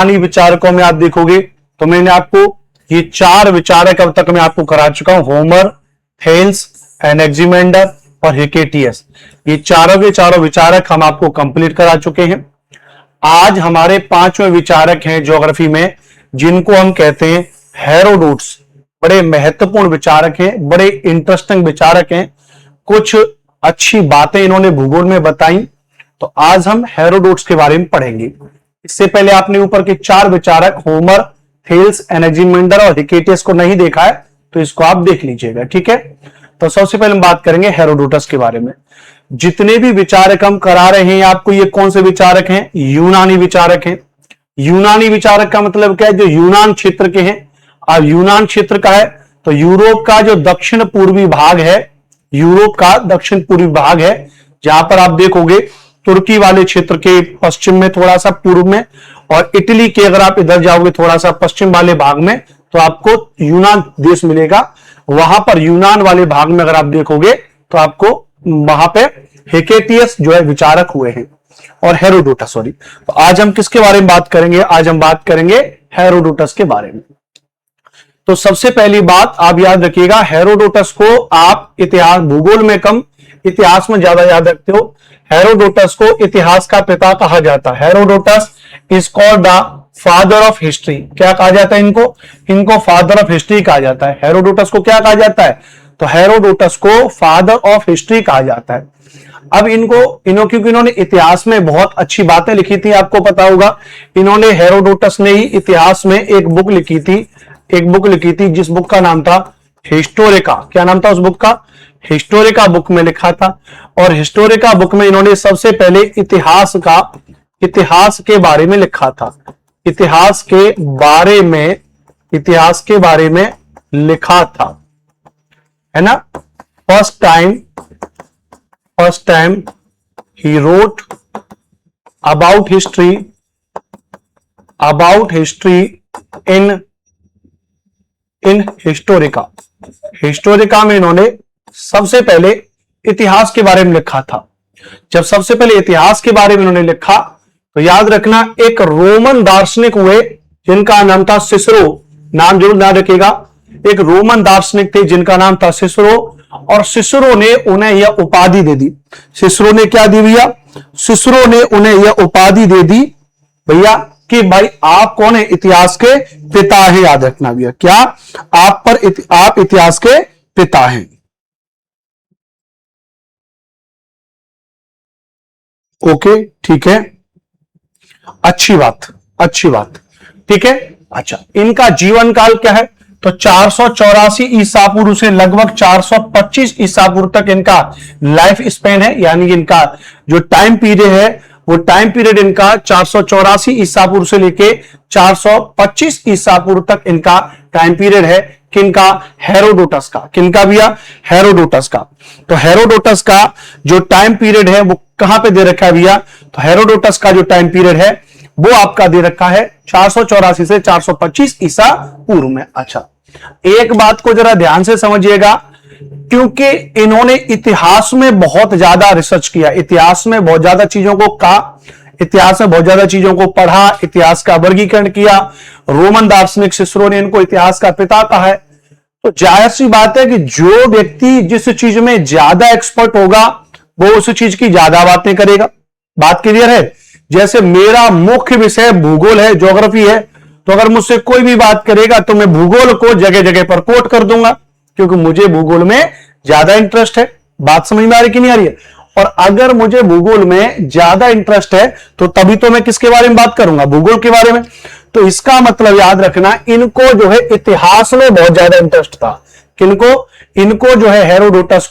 यूनानी विचारकों में आप देखोगे तो मैंने आपको ये 4 विचारक अब तक मैं आपको करा चुका हूं, होमर, थेल्स, एनेक्सिमेंडर और हिकेटियस। ये चारों के चारों विचारक हम आपको कंप्लीट करा चुके हैं। आज हमारे 5वें विचारक हैं ज्योग्राफी में, जिनको हम कहते हैं हेरोडोटस। बड़े महत्वपूर्ण विचारक हैं, बड़े इंटरेस्टिंग विचारक हैं, कुछ अच्छी बातें इन्होंने भूगोल में बताई। तो आज हम हेरोडोटस के बारे में पढ़ेंगे। इससे पहले आपने ऊपर के 4 विचारक होमर, थेल्स, एनेक्सिमेंडर और हिकेटियस को नहीं देखा है तो इसको आप देख लीजिएगा, ठीक है। तो सबसे पहले हम बात करेंगे हेरोडोटस के बारे में। जितने भी विचारक हम करा रहे हैं आपको, ये कौन से विचारक हैं? यूनानी विचारक हैं। यूनानी विचारक का मतलब क्या है? जो यूनान क्षेत्र के हैं। अब यूनान क्षेत्र का है तो यूरोप का जो दक्षिण पूर्वी भाग है, यूरोप का दक्षिण पूर्वी भाग है, जहां पर आप देखोगे तुर्की वाले क्षेत्र के पश्चिम में थोड़ा सा पूर्व में, और इटली के अगर आप इधर जाओगे थोड़ा सा पश्चिम वाले भाग में तो आपको यूनान देश मिलेगा। वहां पर यूनान वाले भाग में अगर आप देखोगे तो आपको वहां पे हिकेटियस जो है विचारक हुए हैं, और हेरोडोटस, सॉरी। तो आज हम किसके बारे में बात करेंगे? आज हम बात करेंगे हेरोडोटस के बारे में। तो सबसे पहली बात आप याद रखिएगा, हेरोडोटस को आप इतिहास, भूगोल में कम, इतिहास में ज्यादा याद रखते हो। हेरोडोटस को इतिहास का पिता कहा जाता है। Herodotus is called the father of history. क्या कहा जाता है इनको? इनको फादर ऑफ हिस्ट्री कहा जाता है। हेरोडोटस को क्या कहा जाता है? तो हेरोडोटस को फादर ऑफ हिस्ट्री कहा जाता है। अब क्योंकि इन्होंने इतिहास में बहुत अच्छी बातें लिखी थी, आपको पता होगा। इन्होंने, हेरोडोटस ने ही इतिहास में एक बुक लिखी थी, जिस बुक का नाम था हिस्टोरिका। क्या नाम था उस बुक का? हिस्टोरिका बुक में लिखा था। और हिस्टोरिका बुक में इन्होंने सबसे पहले इतिहास के बारे में लिखा था। इतिहास के बारे में लिखा था, है ना। First time he wrote about history in Historica में इन्होंने सबसे पहले इतिहास के बारे में लिखा था। जब सबसे पहले इतिहास के बारे में इन्होंने लिखा तो याद रखना, एक रोमन दार्शनिक हुए जिनका नाम था सिसरो। नाम जरूर याद रखिएगा। एक रोमन दार्शनिक थे जिनका नाम था सिसरो, और सिसरो ने उन्हें यह उपाधि दे दी। सिसरो ने क्या दी भैया? सिसरो ने उन्हें यह उपाधि दे दी भैया कि भाई आप कौन है? इतिहास के पिता हैं। याद रखना भैया, क्या आप इतिहास के पिता हैं। ओके, ठीक है, अच्छी बात, ठीक है। अच्छा, इनका जीवन काल क्या है? तो 484 ईसा पूर्व से लगभग 425 ईसा पूर्व तक इनका लाइफ स्पेन है। यानी इनका जो टाइम पीरियड है, वो टाइम पीरियड इनका 484 ईसा पूर्व से लेके 425 ईसा पूर्व तक इनका टाइम पीरियड है। किनका? हेरोडोटस का। किनका भैया? हेरोडोटस का। तो हेरोडोटस का जो टाइम पीरियड है वो कहां पे दे रखा है भैया? तो हेरोडोटस का जो टाइम पीरियड है वो आपका दे रखा है 484 से 425 ईसा पूर्व में। अच्छा, एक बात को जरा ध्यान से समझिएगा, क्योंकि इन्होंने इतिहास में बहुत ज्यादा रिसर्च किया, इतिहास में बहुत ज्यादा चीजों को कहा, इतिहास में बहुत ज्यादा चीजों को पढ़ा, इतिहास का वर्गीकरण किया। रोमन दार्शनिक सिसरो ने इनको इतिहास का पिता कहा है। तो जाहिर सी बात है कि जो व्यक्ति जिस चीज में ज्यादा एक्सपर्ट होगा वो उस चीज की ज्यादा बातें करेगा। बात क्लियर है? जैसे मेरा मुख्य विषय भूगोल है, ज्योग्राफी है, तो अगर मुझसे कोई भी बात करेगा तो मैं भूगोल को जगह जगह पर कोट कर दूंगा, क्योंकि मुझे भूगोल में ज्यादा इंटरेस्ट है। बात समझ में आ रही कि नहीं आ रही है? और अगर मुझे भूगोल में ज्यादा इंटरेस्ट है तो तभी तो मैं किसके बारे में बात करूंगा? भूगोल के बारे में। तो इसका मतलब याद रखना, इनको जो है इतिहास में बहुत ज्यादा इंटरेस्ट था। किनको? इनको जो है हेरोडोटस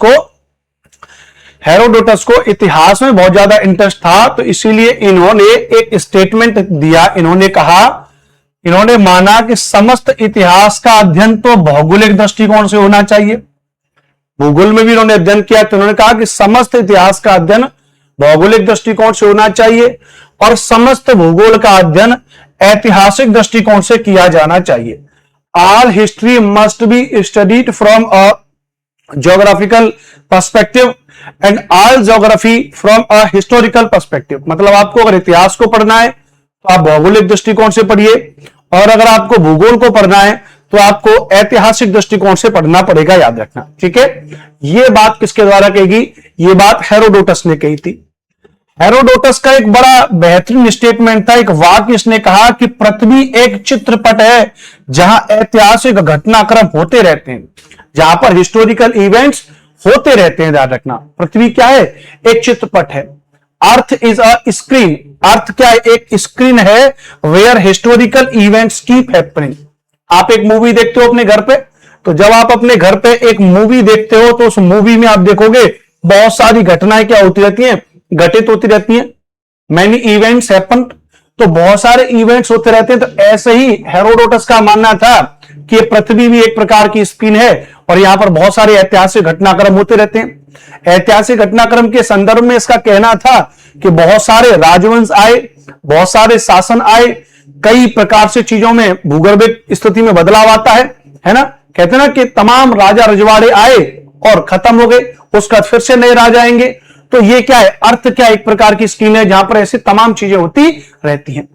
को इतिहास में बहुत ज्यादा इंटरेस्ट था। तो इसीलिए इन्होंने एक स्टेटमेंट दिया। इन्होंने माना कि समस्त इतिहास का अध्ययन तो भौगोलिक दृष्टिकोण से होना चाहिए। भूगोल में भी इन्होंने अध्ययन किया, तो उन्होंने कहा कि समस्त इतिहास का अध्ययन भौगोलिक दृष्टिकोण से होना चाहिए, और समस्त भूगोल का अध्ययन ऐतिहासिक दृष्टिकोण से किया जाना चाहिए। All history must be studied from a geographical perspective and all geography from a historical perspective. मतलब आपको अगर इतिहास को पढ़ना है तो आप भौगोलिक दृष्टिकोण से पढ़िए, और अगर आपको भूगोल को पढ़ना है तो आपको ऐतिहासिक दृष्टिकोण से पढ़ना पड़ेगा, याद रखना, ठीक है। यह बात किसके द्वारा कही? यह बात हेरोडोटस ने कही थी। हेरोडोटस का एक बड़ा बेहतरीन स्टेटमेंट था, एक वाक्य इसने कहा कि पृथ्वी एक चित्रपट है जहां ऐतिहासिक घटनाक्रम होते रहते हैं, जहां पर हिस्टोरिकल इवेंट्स होते रहते हैं। याद रखना, पृथ्वी क्या है? एक चित्रपट है। Earth is a screen. अर्थ क्या है? एक स्क्रीन है where historical events keep happening. आप एक मूवी देखते हो अपने घर पे, तो जब आप अपने घर पे एक मूवी देखते हो तो उस मूवी में आप देखोगे बहुत सारी घटनाएं क्या होती रहती हैं? घटित होती रहती हैं। मैनी इवेंट्स हैपन, तो बहुत सारे इवेंट्स होते रहते हैं। तो ऐसे ही हेरोडोटस का मानना था कि पृथ्वी भी एक प्रकार की स्क्रीन है और यहां पर बहुत सारे ऐतिहासिक घटनाक्रम होते रहते हैं। ऐतिहासिक घटनाक्रम के संदर्भ में इसका कहना था कि बहुत सारे राजवंश आए, बहुत सारे शासन आए, कई प्रकार से चीजों में भूगर्भिक स्थिति में बदलाव आता है ना। कहते हैं ना कि तमाम राजा रजवाड़े आए और खत्म हो गए, उसके बाद फिर से नए राजा आएंगे। तो ये क्या है? अर्थ क्या? एक प्रकार की स्क्रीन है जहां पर ऐसी तमाम चीजें होती रहती हैं।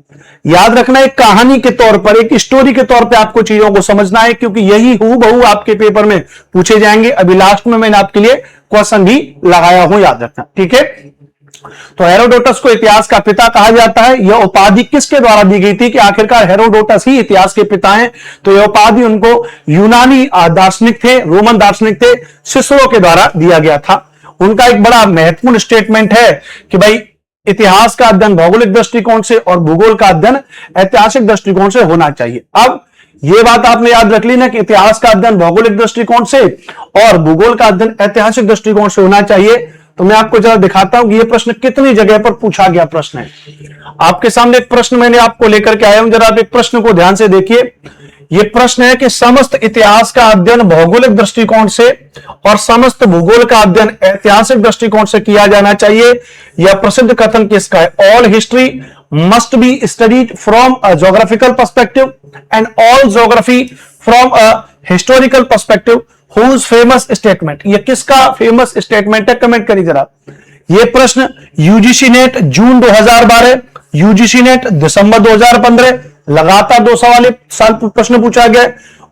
याद रखना, एक कहानी के तौर पर, एक स्टोरी के तौर पे आपको चीजों को समझना है, क्योंकि यही हूबहू आपके पेपर में पूछे जाएंगे। अभी लास्ट में मैंने आपके लिए क्वेश्चन भी लगाया हूं, याद रखना, ठीक है। तो हेरोडोटस को इतिहास का पिता कहा जाता है। यह उपाधि किसके द्वारा दी गई थी कि आखिरकार हेरोडोटस ही इतिहास के पिता हैं? तो यह उपाधि उनको यूनानी दार्शनिक थे, रोमन दार्शनिक थे, सिसरो के द्वारा दिया गया था। उनका एक बड़ा महत्वपूर्ण स्टेटमेंट है कि भाई इतिहास का अध्ययन भौगोलिक दृष्टिकोण से और भूगोल का अध्ययन ऐतिहासिक दृष्टिकोण से होना चाहिए। अब यह बात आपने याद रख ली ना कि इतिहास का अध्ययन भौगोलिक दृष्टिकोण से और भूगोल का अध्ययन ऐतिहासिक दृष्टिकोण से होना चाहिए। तो मैं आपको जरा दिखाता हूं कि यह प्रश्न कितनी जगह पर पूछा गया प्रश्न है। आपके सामने एक प्रश्न मैंने आपको लेकर के आया हूं, जरा आप एक प्रश्न को ध्यान से देखिए। यह प्रश्न है कि समस्त इतिहास का अध्ययन भौगोलिक दृष्टिकोण से और समस्त भूगोल का अध्ययन ऐतिहासिक दृष्टिकोण से किया जाना चाहिए। यह प्रसिद्ध कथन किसका है? All history must be studied from a geographical perspective and all geography from a historical perspective. Whose famous statement? ये किसका फेमस स्टेटमेंट है? कमेंट करिए जरा। ये प्रश्न यूजीसी नेट जून 2012, यूजीसी नेट दिसंबर 2015, लगातार 2 साल प्रश्न पूछा गया।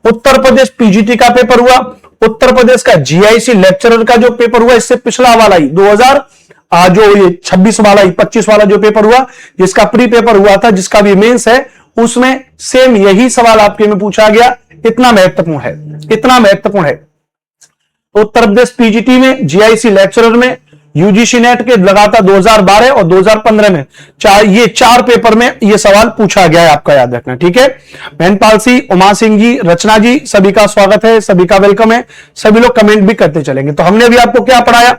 उत्तर प्रदेश पीजीटी का पेपर हुआ, उत्तर प्रदेश का जीआईसी लेक्चरर का जो पेपर हुआ, इससे पिछला वाला ही 2000 जो ये 26 वाला ही 25 वाला जो पेपर हुआ, जिसका प्री पेपर हुआ था, जिसका भी मेंस है, उसमें सेम यही सवाल आपके में पूछा गया। इतना महत्वपूर्ण है, इतना महत्वपूर्ण है। उत्तर प्रदेश पीजीटी में, जीआईसी लेक्चरर में, यूजीसी नेट के लगातार 2012 और 2015 में ये 4 पेपर में ये सवाल पूछा गया है, आपका याद रखना, ठीक है। महनपाल सिंह, उमा सिंह जी, रचना जी, सभी का स्वागत है, सभी का वेलकम है। सभी लोग कमेंट भी करते चलेंगे। तो हमने अभी आपको क्या पढ़ाया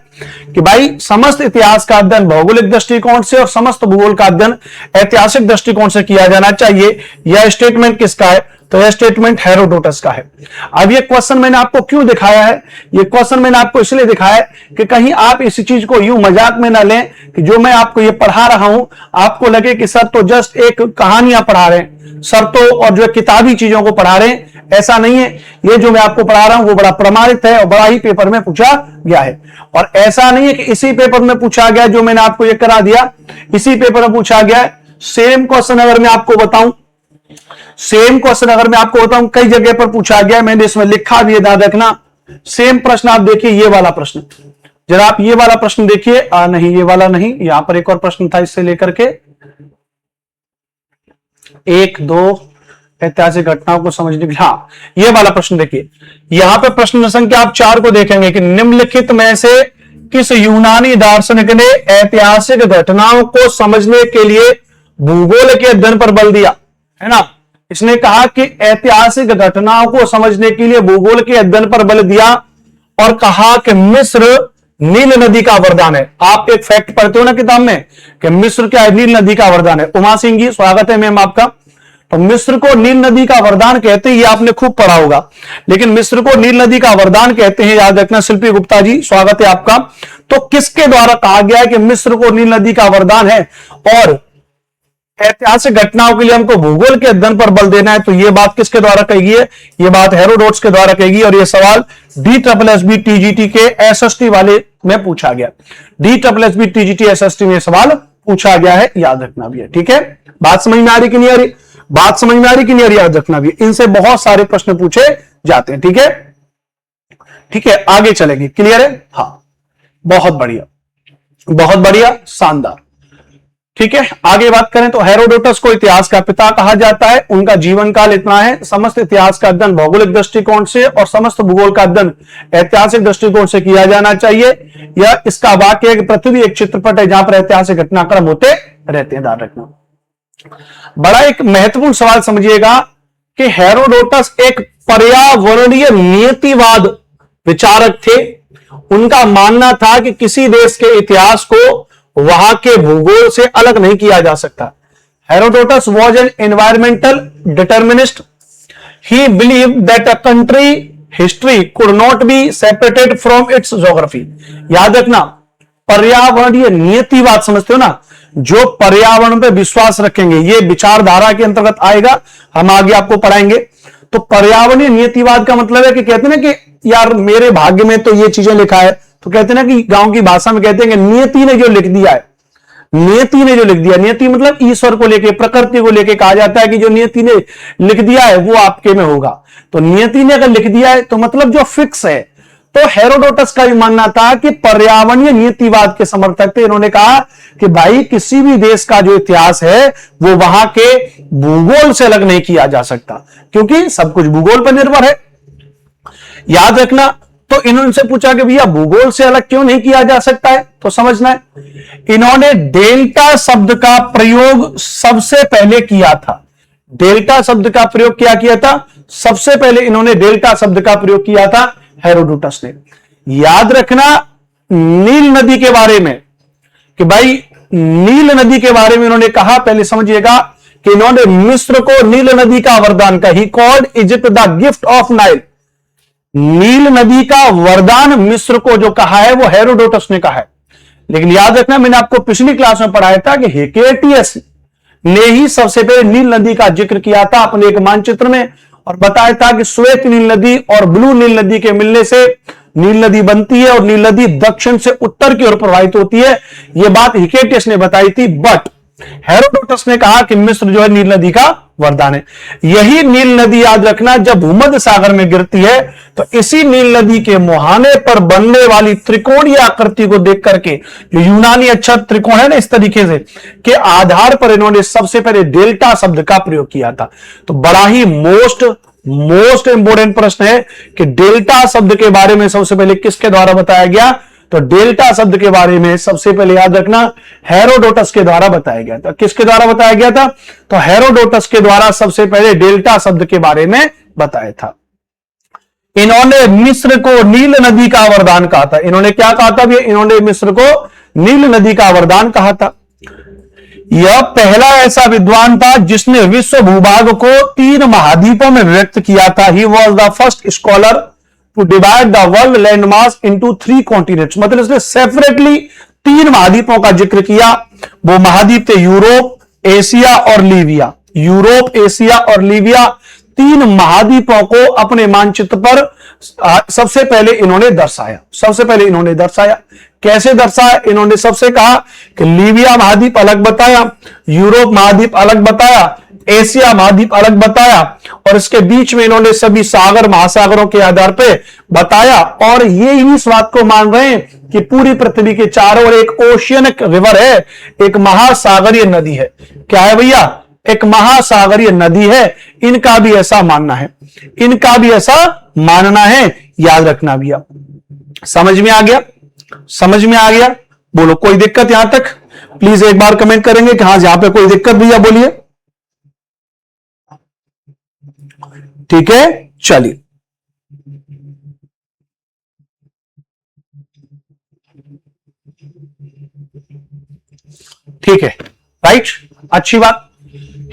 कि भाई समस्त इतिहास का अध्ययन भौगोलिक दृष्टिकोण से और समस्त भूगोल का अध्ययन ऐतिहासिक दृष्टिकोण से किया जाना चाहिए। यह स्टेटमेंट किसका है? तो यह स्टेटमेंट हेरोडोटस का है। अब ये क्वेश्चन मैंने आपको क्यों दिखाया है? ये क्वेश्चन मैंने आपको इसलिए दिखाया है कि कहीं आप इस चीज को यूं मजाक में ना लें कि जो मैं आपको ये पढ़ा रहा हूं आपको लगे कि सर तो जस्ट एक कहानियां पढ़ा रहे हैं, सर तो और जो किताबी चीजों को पढ़ा रहे हैं। ऐसा नहीं है। ये जो मैं आपको पढ़ा रहा हूं वो बड़ा प्रमाणित है और बड़ा ही पेपर में पूछा गया है। और ऐसा नहीं है कि इसी पेपर में पूछा गया जो मैंने आपको ये करा दिया, इसी पेपर में पूछा गया है। सेम क्वेश्चन अगर मैं आपको बताऊं, सेम क्वेश्चन अगर मैं आपको बताऊं कई जगह पर पूछा गया, मैंने इसमें लिखा भी है, याद रखना। सेम प्रश्न आप देखिए, ये वाला प्रश्न, जरा आप ये वाला प्रश्न देखिए। नहीं, ये वाला नहीं, यहां पर एक और प्रश्न था इससे लेकर के 1-2 ऐतिहासिक घटनाओं को समझने के लिए। हाँ, ये वाला प्रश्न देखिए। यहां पर प्रश्न संख्या आप 4 को देखेंगे कि निम्नलिखित में से किस यूनानी दार्शनिक ने ऐतिहासिक घटनाओं को समझने के लिए भूगोल के अध्ययन पर बल दिया, है ना। इसने कहा कि ऐतिहासिक घटनाओं को समझने के लिए भूगोल के अध्ययन पर बल दिया और कहा कि मिस्र नील नदी का वरदान है। आप एक फैक्ट पढ़ते हो ना किताब में कि मिस्र क्या है? नील नदी का वरदान है। उमा सिंह जी, स्वागत है मैम आपका। तो मिस्र को नील नदी का वरदान कहते हैं, ये आपने खूब पढ़ा होगा, लेकिन मिस्र को नील नदी का वरदान कहते हैं, याद रखना। शिल्पी गुप्ता जी, स्वागत है आपका। तो किसके द्वारा कहा गया है कि मिस्र को नील नदी का वरदान है और ऐतिहासिक घटनाओं के लिए हमको भूगोल के अध्ययन पर बल देना है? तो यह बात किसके द्वारा कही गई है? यह बात हेरोडोटस के द्वारा कही गई। और यह सवाल DSSB TGT के SST वाले में पूछा गया। DSSB TGT SST में सवाल पूछा गया है, याद रखना भी है। ठीक है, बात समझ में आ रही कि नहीं आ रही? बात समझ में आ रही कि नहीं आ रही? याद रखना भी है। इनसे बहुत सारे प्रश्न पूछे जाते हैं। ठीक है, ठीक है, आगे चलेंगे। क्लियर है? हाँ, बहुत बढ़िया, बहुत बढ़िया, शानदार। ठीक है, आगे बात करें तो हेरोडोटस को इतिहास का पिता कहा जाता है। उनका जीवन काल इतना है, समस्त इतिहास का अध्ययन भौगोलिक दृष्टिकोण से और समस्त भूगोल का अध्ययन ऐतिहासिक दृष्टिकोण से किया जाना चाहिए। यह इसका वाक्य है कि पृथ्वी एक चित्रपट है जहां पर ऐतिहासिक घटनाक्रम होते रहते हैं। ध्यान रखना, बड़ा एक महत्वपूर्ण सवाल समझिएगा कि हेरोडोटस एक पर्यावरणीय नियतिवाद विचारक थे। उनका मानना था कि किसी देश के इतिहास को वहां के भूगोल से अलग नहीं किया जा सकता। Herodotus was an environmental determinist. He believe that a country history could not be separated from its geography. याद रखना, पर्यावरणीय नियतिवाद समझते हो ना, जो पर्यावरण पे विश्वास रखेंगे, ये विचारधारा के अंतर्गत आएगा, हम आगे आपको पढ़ाएंगे। तो पर्यावरणीय नियतिवाद का मतलब है कि कहते हैं ना कि यार मेरे भाग्य में तो ये चीजें लिखा है, तो कहते हैं ना कि गांव की भाषा में कहते हैं कि नियति ने जो लिख दिया है, नियति ने जो लिख दिया, नियति मतलब ईश्वर को लेके, प्रकृति को लेके कहा जाता है कि जो नियति ने लिख दिया है वो आपके में होगा। तो नियति ने अगर लिख दिया है तो मतलब जो फिक्स है। तो हेरोडोटस का भी मानना था कि पर्यावरणीय नियतिवाद के समर्थक थे। इन्होंने कहा कि भाई किसी भी देश का जो इतिहास है वो वहां के भूगोल से अलग नहीं किया जा सकता, क्योंकि सब कुछ भूगोल पर निर्भर है। याद रखना, तो इन्होंने पूछा कि भैया भूगोल से अलग क्यों नहीं किया जा सकता है, तो समझना है, इन्होंने डेल्टा शब्द का प्रयोग सबसे पहले किया था। डेल्टा शब्द का प्रयोग क्या किया था? सबसे पहले इन्होंने डेल्टा शब्द का प्रयोग किया था हेरोडोटस ने। याद रखना, नील नदी के बारे में, कि भाई नील नदी के बारे में इन्होंने कहा, पहले समझिएगा कि इन्होंने मिस्र को नील नदी का वरदान कहा। He called Egypt the gift of Nile. नील नदी का वरदान मिस्र को जो कहा है वो हेरोडोटस ने कहा है। लेकिन याद रखना, मैंने आपको पिछली क्लास में पढ़ाया था कि हेकेटियस ने ही सबसे पहले नील नदी का जिक्र किया था अपने एक मानचित्र में, और बताया था कि श्वेत नील नदी और ब्लू नील नदी के मिलने से नील नदी बनती है, और नील नदी दक्षिण से उत्तर की ओर प्रवाहित होती है। यह बात हेकेटियस ने बताई थी, बट हेरोडोटस ने कहा कि मिस्र जो है नील नदी का वरदान है। यही नील नदी, याद रखना, जब भूमध्य सागर में गिरती है तो इसी नील नदी के मुहाने पर बनने वाली त्रिकोणीय आकृति को देख करके, जो यूनानी अक्षर त्रिकोण है ना, इस तरीके से के आधार पर इन्होंने सबसे पहले डेल्टा शब्द का प्रयोग किया था। तो बड़ा ही मोस्ट इंपोर्टेंट प्रश्न है कि डेल्टा शब्द के बारे में सबसे पहले किसके द्वारा बताया गया? तो डेल्टा शब्द के बारे में सबसे पहले याद रखना हेरोडोटस के द्वारा बताया गया था। किसके द्वारा बताया गया था? तो हेरोडोटस के द्वारा सबसे पहले डेल्टा शब्द के बारे में बताया था। इन्होंने मिस्र को नील नदी का वरदान कहा था। इन्होंने क्या कहा था? इन्होंने मिस्र को नील नदी का वरदान कहा था। यह पहला ऐसा विद्वान था जिसने विश्व भूभाग को 3 महाद्वीपों में व्यक्त किया था। He was the first scholar to divide the world land mass into 3 continents. मतलब इसने सेपरेटली 3 महाद्वीपों का जिक्र किया। वो महाद्वीप थे यूरोप, एशिया और लीबिया। यूरोप, एशिया और लीबिया, 3 महाद्वीपों को अपने मानचित्र पर सबसे पहले इन्होंने दर्शाया। कैसे दर्शाया? इन्होंने सबसे कहा कि लीबिया महाद्वीप अलग बताया, यूरोप महाद्वीप अलग बताया, एशिया महाद्वीप अलग बताया, और इसके बीच में इन्होंने सभी सागर महासागरों के आधार पर बताया। और ये ही इस बात को मान रहे हैं कि पूरी पृथ्वी के चारों ओर एक ओशियनिक रिवर है, एक महासागरीय नदी है। क्या है भैया? एक महासागरीय नदी है। इनका भी ऐसा मानना है, याद रखना भैया। समझ में आ गया? बोलो, कोई दिक्कत यहां तक? प्लीज एक बार कमेंट करेंगे कि हाँ, यहां पे कोई दिक्कत भैया बोलिए। ठीक है, चलिए। ठीक है, राइट, अच्छी बात।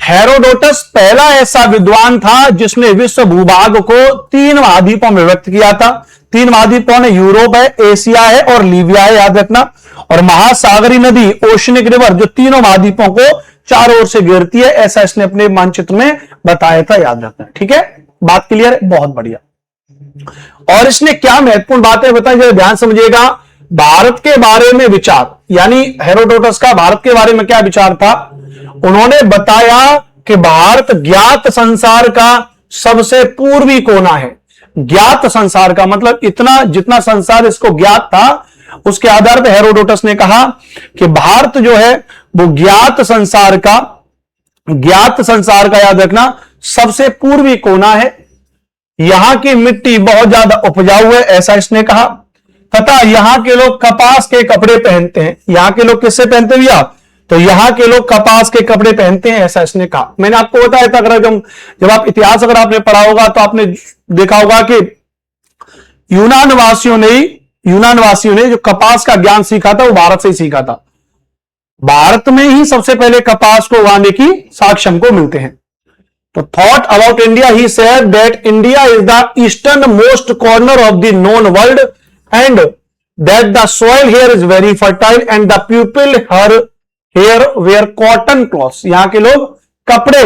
हेरोडोटस पहला ऐसा विद्वान था जिसने विश्व भूभाग को 3 महाद्वीपों में व्यक्त किया था। 3 महाद्वीपों ने यूरोप है, एशिया है और लीबिया है, याद रखना। और महासागरी नदी, ओशनिक रिवर, जो तीनों महाद्वीपों को चारों ओर से घेरती है, ऐसा इसने अपने मानचित्र में बताया था, याद रखना। ठीक है, बात क्लियर है? बहुत बढ़िया। और इसने क्या महत्वपूर्ण बातें बताई, जरा ध्यान समझिएगा। भारत के बारे में विचार, यानी हेरोडोटस का भारत के बारे में क्या विचार था? उन्होंने बताया कि भारत ज्ञात संसार का सबसे पूर्वी कोना है। ज्ञात संसार का मतलब इतना जितना संसार इसको ज्ञात था, उसके आधार पर हेरोडोटस ने कहा कि भारत जो है वो ज्ञात संसार का याद रखना सबसे पूर्वी कोना है। यहां की मिट्टी बहुत ज्यादा उपजाऊ है, ऐसा इसने कहा। तथा यहां के लोग कपास के कपड़े पहनते हैं। यहां के लोग किससे पहनते हैं भैया? तो यहां के लोग कपास के कपड़े पहनते हैं, ऐसा इसने कहा। मैंने आपको बताया था, अगर जब आप इतिहास अगर आपने पढ़ा होगा तो आपने देखा होगा कि यूनान वासियों ने जो कपास का ज्ञान सीखा था वो भारत से ही सीखा था। भारत में ही सबसे पहले कपास को उगाने की साक्ष्य हमको मिलते हैं। तो thought about India, he said that India is the eastern most corner of the known world and that the soil here is very fertile and the people here where cotton clothes. यहां के लोग कपड़े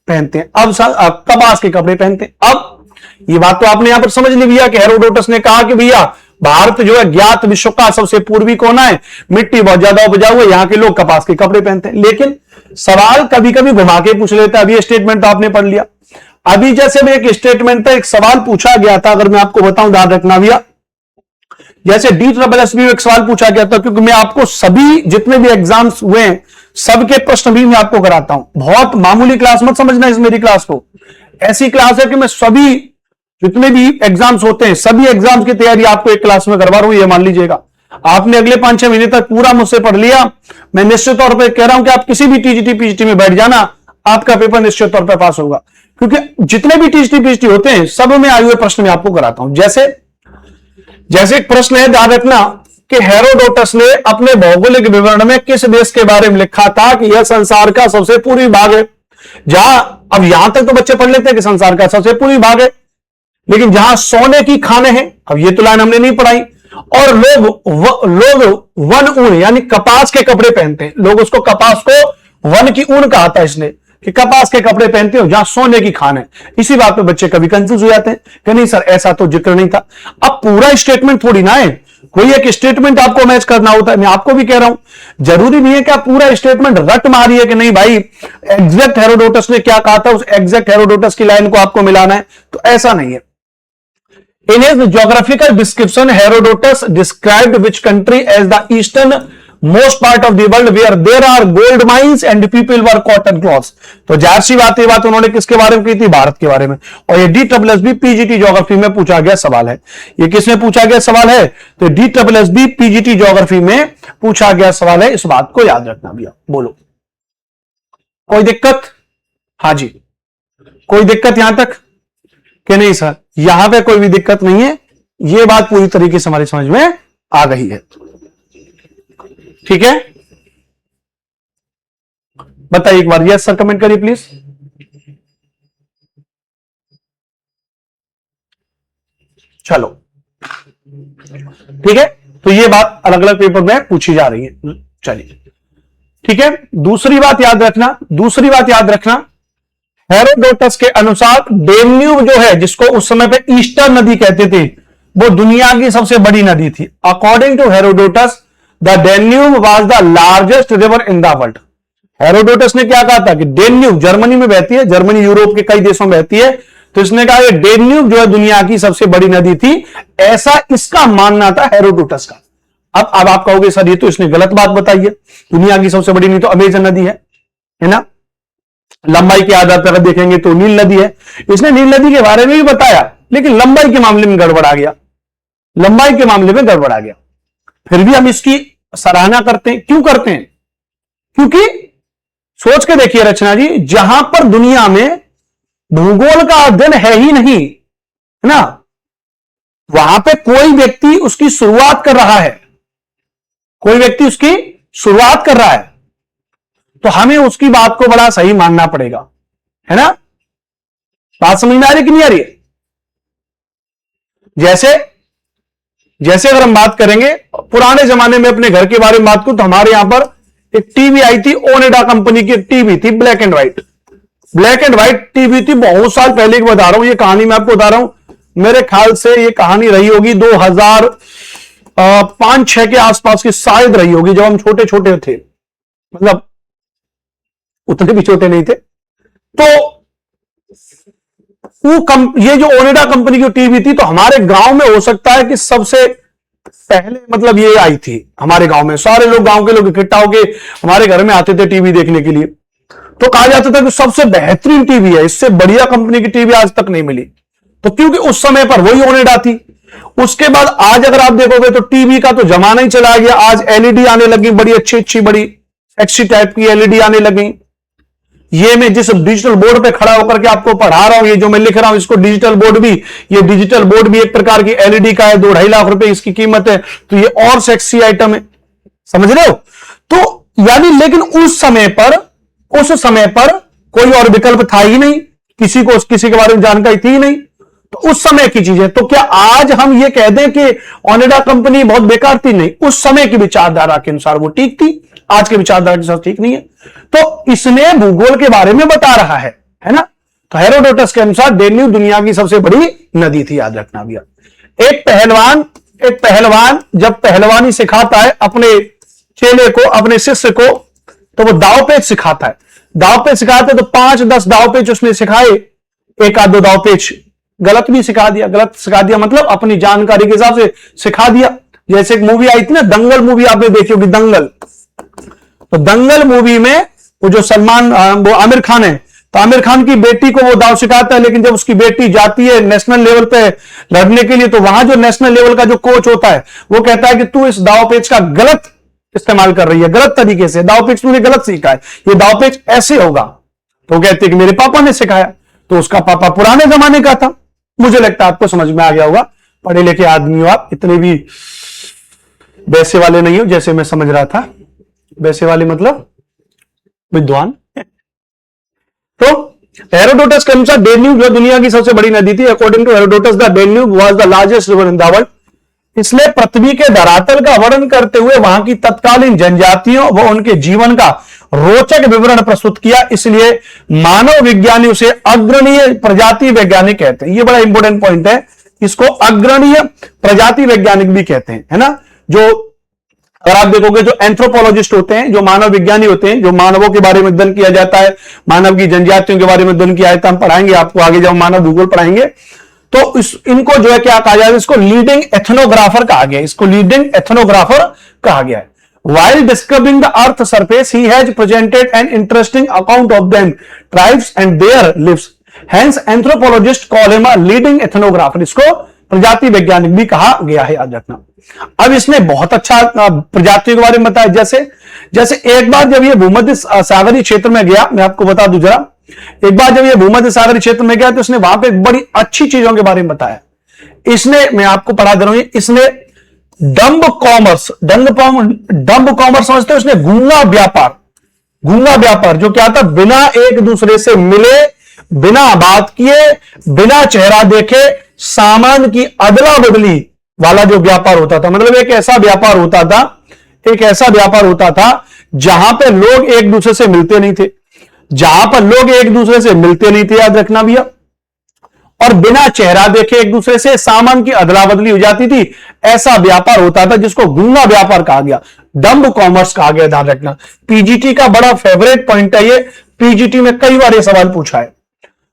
पहनते हैं, अब कपास के कपड़े पहनते हैं। अब ये बात तो आपने यहां पर समझ ली भैया कि हेरोडोटस ने कहा कि भैया भारत जो है ज्ञात विश्व का सबसे पूर्वी कोना है, मिट्टी बहुत ज्यादा उपजाऊ है, यहां के लोग कपास के कपड़े पहनते हैं। लेकिन सवाल कभी कभी घुमा के पूछ लेता है। अभी स्टेटमेंट तो आपने पढ़ लिया, अभी जैसे में एक स्टेटमेंट था, एक सवाल पूछा गया था, अगर मैं आपको बताऊं, ध्यान रखना भैया, जैसे DSSS में एक सवाल पूछा गया था, क्योंकि मैं आपको सभी जितने भी एग्जाम्स हुए हैं सबके प्रश्न भी मैं आपको कराता हूं। बहुत मामूली क्लास मत समझना इस मेरी क्लास को, ऐसी क्लास है कि मैं सभी जितने भी एग्जाम्स होते हैं सभी एग्जाम्स की तैयारी आपको एक क्लास में करवा रहा हूं, ये मान लीजिएगा। आपने अगले 5-6 महीने तक पूरा मुझसे पढ़ लिया, मैं निश्चित तौर पर कह रहा हूं कि आप किसी भी TGT PGT में बैठ जाना, आपका पेपर निश्चित तौर पर पास होगा, क्योंकि जितने भी TGT PGT होते हैं सब में आए हुए प्रश्न मैं आपको कराता हूं। जैसे एक प्रश्न है, ध्यान रखना कि हेरोडोटस ने अपने भौगोलिक विवरण में किस देश के बारे में लिखा था कि यह संसार का सबसे पूर्वी भाग है। जहां अब यहां तक तो बच्चे पढ़ लेते हैं कि संसार का सबसे पूर्वी भाग है, लेकिन जहां सोने की खानें हैं, अब ये तो लाइन हमने नहीं पढ़ाई, और लोग वन ऊन यानी कपास के कपड़े पहनते हैं। लोग उसको कपास को वन की ऊन कहा था इसने, कि कपास के कपड़े पहनते हो जहां सोने की खान है। इसी बात पे बच्चे कभी कंफ्यूज हो जाते हैं कि नहीं सर ऐसा तो जिक्र नहीं था। अब पूरा स्टेटमेंट थोड़ी ना है, कोई एक स्टेटमेंट आपको मैच करना होता है। मैं आपको भी कह रहा हूं, जरूरी नहीं है कि आप पूरा स्टेटमेंट रट मारिए कि नहीं भाई एग्जैक्ट हेरोडोटस ने क्या कहा था, उस एग्जैक्ट हेरोडोटस की लाइन को आपको मिलाना है, तो ऐसा नहीं है। In his geographical description, Herodotus described which country as the eastern most part of the world where there are gold mines and people were cotton cloths। तो जाहिर सी बात, ये बात उन्होंने किसके बारे में की थी? भारत के बारे में। और ये DSSB PGT ज्योग्राफी में पूछा गया सवाल है। ये किसमें पूछा गया सवाल है? तो DSSB PGT ज्योग्राफी में पूछा गया सवाल है, इस बात को याद रखना भैया। बोलो कोई दिक्कत? हाँ जी, कोई दिक्कत यहां तक कि नहीं सर? यहां पे कोई भी दिक्कत नहीं है, ये बात पूरी तरीके से हमारी समझ में आ गई है। ठीक है, बताइए एक बार, यस सर कमेंट करिए प्लीज। चलो ठीक है, तो ये बात अलग अलग पेपर में पूछी जा रही है। चलिए ठीक है, दूसरी बात याद रखना, हेरोडोटस के अनुसार डेन्यूब जो है, जिसको उस समय पे ईस्टर नदी कहते थे, वो दुनिया की सबसे बड़ी नदी थी। According to Herodotus the Danube was the largest river in the world. Herodotus ने क्या कहा था कि डेन्यूब जर्मनी में बहती है, जर्मनी यूरोप के कई देशों में बहती है, तो इसने कहा कि डेन्यूब जो है दुनिया की सबसे बड़ी नदी थी, ऐसा इसका मानना था हेरोडोटस का। अब आप कहोगे सर ये तो इसने गलत बात बताई है, दुनिया की सबसे बड़ी नदी तो अमेजन नदी है ना। लंबाई के आधार पर देखेंगे तो नील नदी है, इसने नील नदी के बारे में भी बताया, लेकिन लंबाई के मामले में गड़बड़ा गया, फिर भी हम इसकी सराहना करते हैं। क्यों करते हैं? क्योंकि सोच के देखिए रचना जी, जहां पर दुनिया में भूगोल का अध्ययन है ही नहीं, है ना, वहां पे कोई व्यक्ति उसकी शुरुआत कर रहा है, तो हमें उसकी बात को बड़ा सही मानना पड़ेगा, है ना। बात समझ में आ रही कि नहीं आ रही है? जैसे अगर हम बात करेंगे पुराने जमाने में अपने घर के बारे में बात करूं, तो हमारे यहां पर एक टीवी आई थी, ओनेडा कंपनी की एक टीवी थी, ब्लैक एंड व्हाइट टीवी थी, बहुत साल पहले की बता रहा हूं, ये कहानी मैं आपको बता रहा हूं, मेरे ख्याल से ये कहानी रही होगी 5-6 के आसपास की शायद रही होगी, जब हम छोटे छोटे थे, मतलब उतने भी छोटे नहीं थे। तो ये जो ओनिडा कंपनी की टीवी थी, तो हमारे गांव में हो सकता है कि सबसे पहले मतलब ये आई थी हमारे गांव में। सारे लोग, गांव के लोग इकट्ठा होके हमारे घर में आते थे टीवी देखने के लिए। तो कहा जाता था कि सबसे बेहतरीन टीवी है, इससे बढ़िया कंपनी की टीवी आज तक नहीं मिली। तो क्योंकि उस समय पर वही ओनिडा थी। उसके बाद आज अगर आप देखोगे तो टीवी का तो जमाना ही चला गया। आज एलईडी आने लगी, बड़ी अच्छी अच्छी बड़ी एक्सी टाइप की एलईडी आने लगी। ये मैं जिस डिजिटल बोर्ड पे खड़ा होकर के आपको पढ़ा रहा हूं, ये जो मैं लिख रहा हूं, इसको डिजिटल बोर्ड भी, ये डिजिटल बोर्ड भी एक प्रकार की एलईडी का है। 2-2.5 लाख रुपए इसकी कीमत है। तो ये और सेक्सी आइटम है, समझ रहे हो? तो यानी लेकिन उस समय पर कोई और विकल्प था ही नहीं, किसी के बारे में जानकारी थी ही नहीं। तो उस समय की चीजें, तो क्या आज हम ये कह दें कि ओनिडा कंपनी बहुत बेकार थी? नहीं, उस समय की विचारधारा के अनुसार वो ठीक थी, आज के विचारधारा के साथ ठीक नहीं है। तो इसमें भूगोल के बारे में बता रहा है ना? तो हेरोडोटस के अनुसार डेन्यूब दुनिया की सबसे बड़ी नदी थी, याद रखना भैया। एक पहलवान जब पहलवानी सिखाता है अपने चेले को, अपने शिष्य को, तो वो दांवपेच सिखाता है। दांवपेच सिखाते तो 5-10 दांवपेच उसने सिखाए, एक आध दो दांवपेच गलत भी सिखा दिया। गलत सिखा दिया मतलब अपनी जानकारी के हिसाब से सिखा दिया। जैसे एक मूवी आई थी ना, दंगल मूवी, आपने देखी होगी दंगल। तो दंगल मूवी में वो जो वो आमिर खान है, तो आमिर खान की बेटी को वो दांव सिखाता है, लेकिन जब उसकी बेटी जाती है नेशनल लेवल पे लड़ने के लिए, तो वहां जो नेशनल लेवल का जो कोच होता है वो कहता है कि तू इस दांव पेच का गलत इस्तेमाल कर रही है, गलत तरीके से दांव पेच तूने गलत सीखा है, ये दांव पेच ऐसे होगा। तो कहते कि मेरे पापा ने सिखाया। तो उसका पापा पुराने जमाने का था। मुझे लगता है आपको समझ में आ गया होगा, पढ़े लिखे आदमी हो आप, इतने भी वैसे वाले नहीं हो जैसे मैं समझ रहा था। वैसे वाले मतलब विद्वान। तो हेरोडोटस के अनुसार डेन्यूब जो दुनिया की सबसे बड़ी नदी थी, according to Herodotus the Danube was the largest river in the world. इसने पृथ्वी के धरातल का वर्णन करते हुए वहां की तत्कालीन जनजातियों व उनके जीवन का रोचक विवरण प्रस्तुत किया। इसलिए मानव विज्ञानी उसे अग्रणीय प्रजाति वैज्ञानिक कहते हैं। ये बड़ा इंपॉर्टेंट पॉइंट है, इसको अग्रणीय प्रजाति वैज्ञानिक भी कहते हैं, है ना? जो अगर आप देखोगे जो एंथ्रोपोलॉजिस्ट होते हैं, जो मानव विज्ञानी होते हैं, जो मानवों के बारे में अध्ययन किया जाता है, मानव की जनजातियों के बारे में अध्ययन किया जाता है, हम पढ़ाएंगे आपको आगे जब मानव भूगोल पढ़ाएंगे। तो इनको जो है क्या कहा जाए, इसको लीडिंग एथनोग्राफर कहा गया, इसको लीडिंग एथनोग्राफर कहा गया है। While describing the earth surface, he has presented an interesting account of them, tribes and their lives. Hence, anthropologists call him a leading ethnographer. इसको प्रजाति वैज्ञानिक भी कहा गया है, याद रखना। अब इसने बहुत अच्छा प्रजातियों के बारे में बताया। जैसे एक बार जब ये भूमध्य सागरीय क्षेत्र में गया, मैं आपको बता दूं जरा, एक बार जब ये भूमध्य सागरीय क्षेत्र में गया तो इसने वहां पे बड़ी अच्छी चीजों के बारे में बताया। इसने, मैं आपको पढ़ा दे रहा हूं, इसने डम्ब कॉमर्स समझते हो? इसने गूंगा व्यापार जो क्या था, बिना एक दूसरे से मिले, बिना बात किए, बिना चेहरा देखे सामान की अदला बदली वाला जो व्यापार होता था, मतलब एक ऐसा व्यापार होता था जहां पे लोग एक दूसरे से मिलते नहीं थे, याद रखना भैया। और बिना चेहरा देखे एक दूसरे से सामान की अदला बदली हो जाती थी। ऐसा व्यापार होता था जिसको गूंगा व्यापार कहा गया, डम्ब कॉमर्स कहा गया, ध्यान रखना। पीजीटी का बड़ा फेवरेट पॉइंट है ये, पीजीटी में कई बार ये सवाल पूछा है।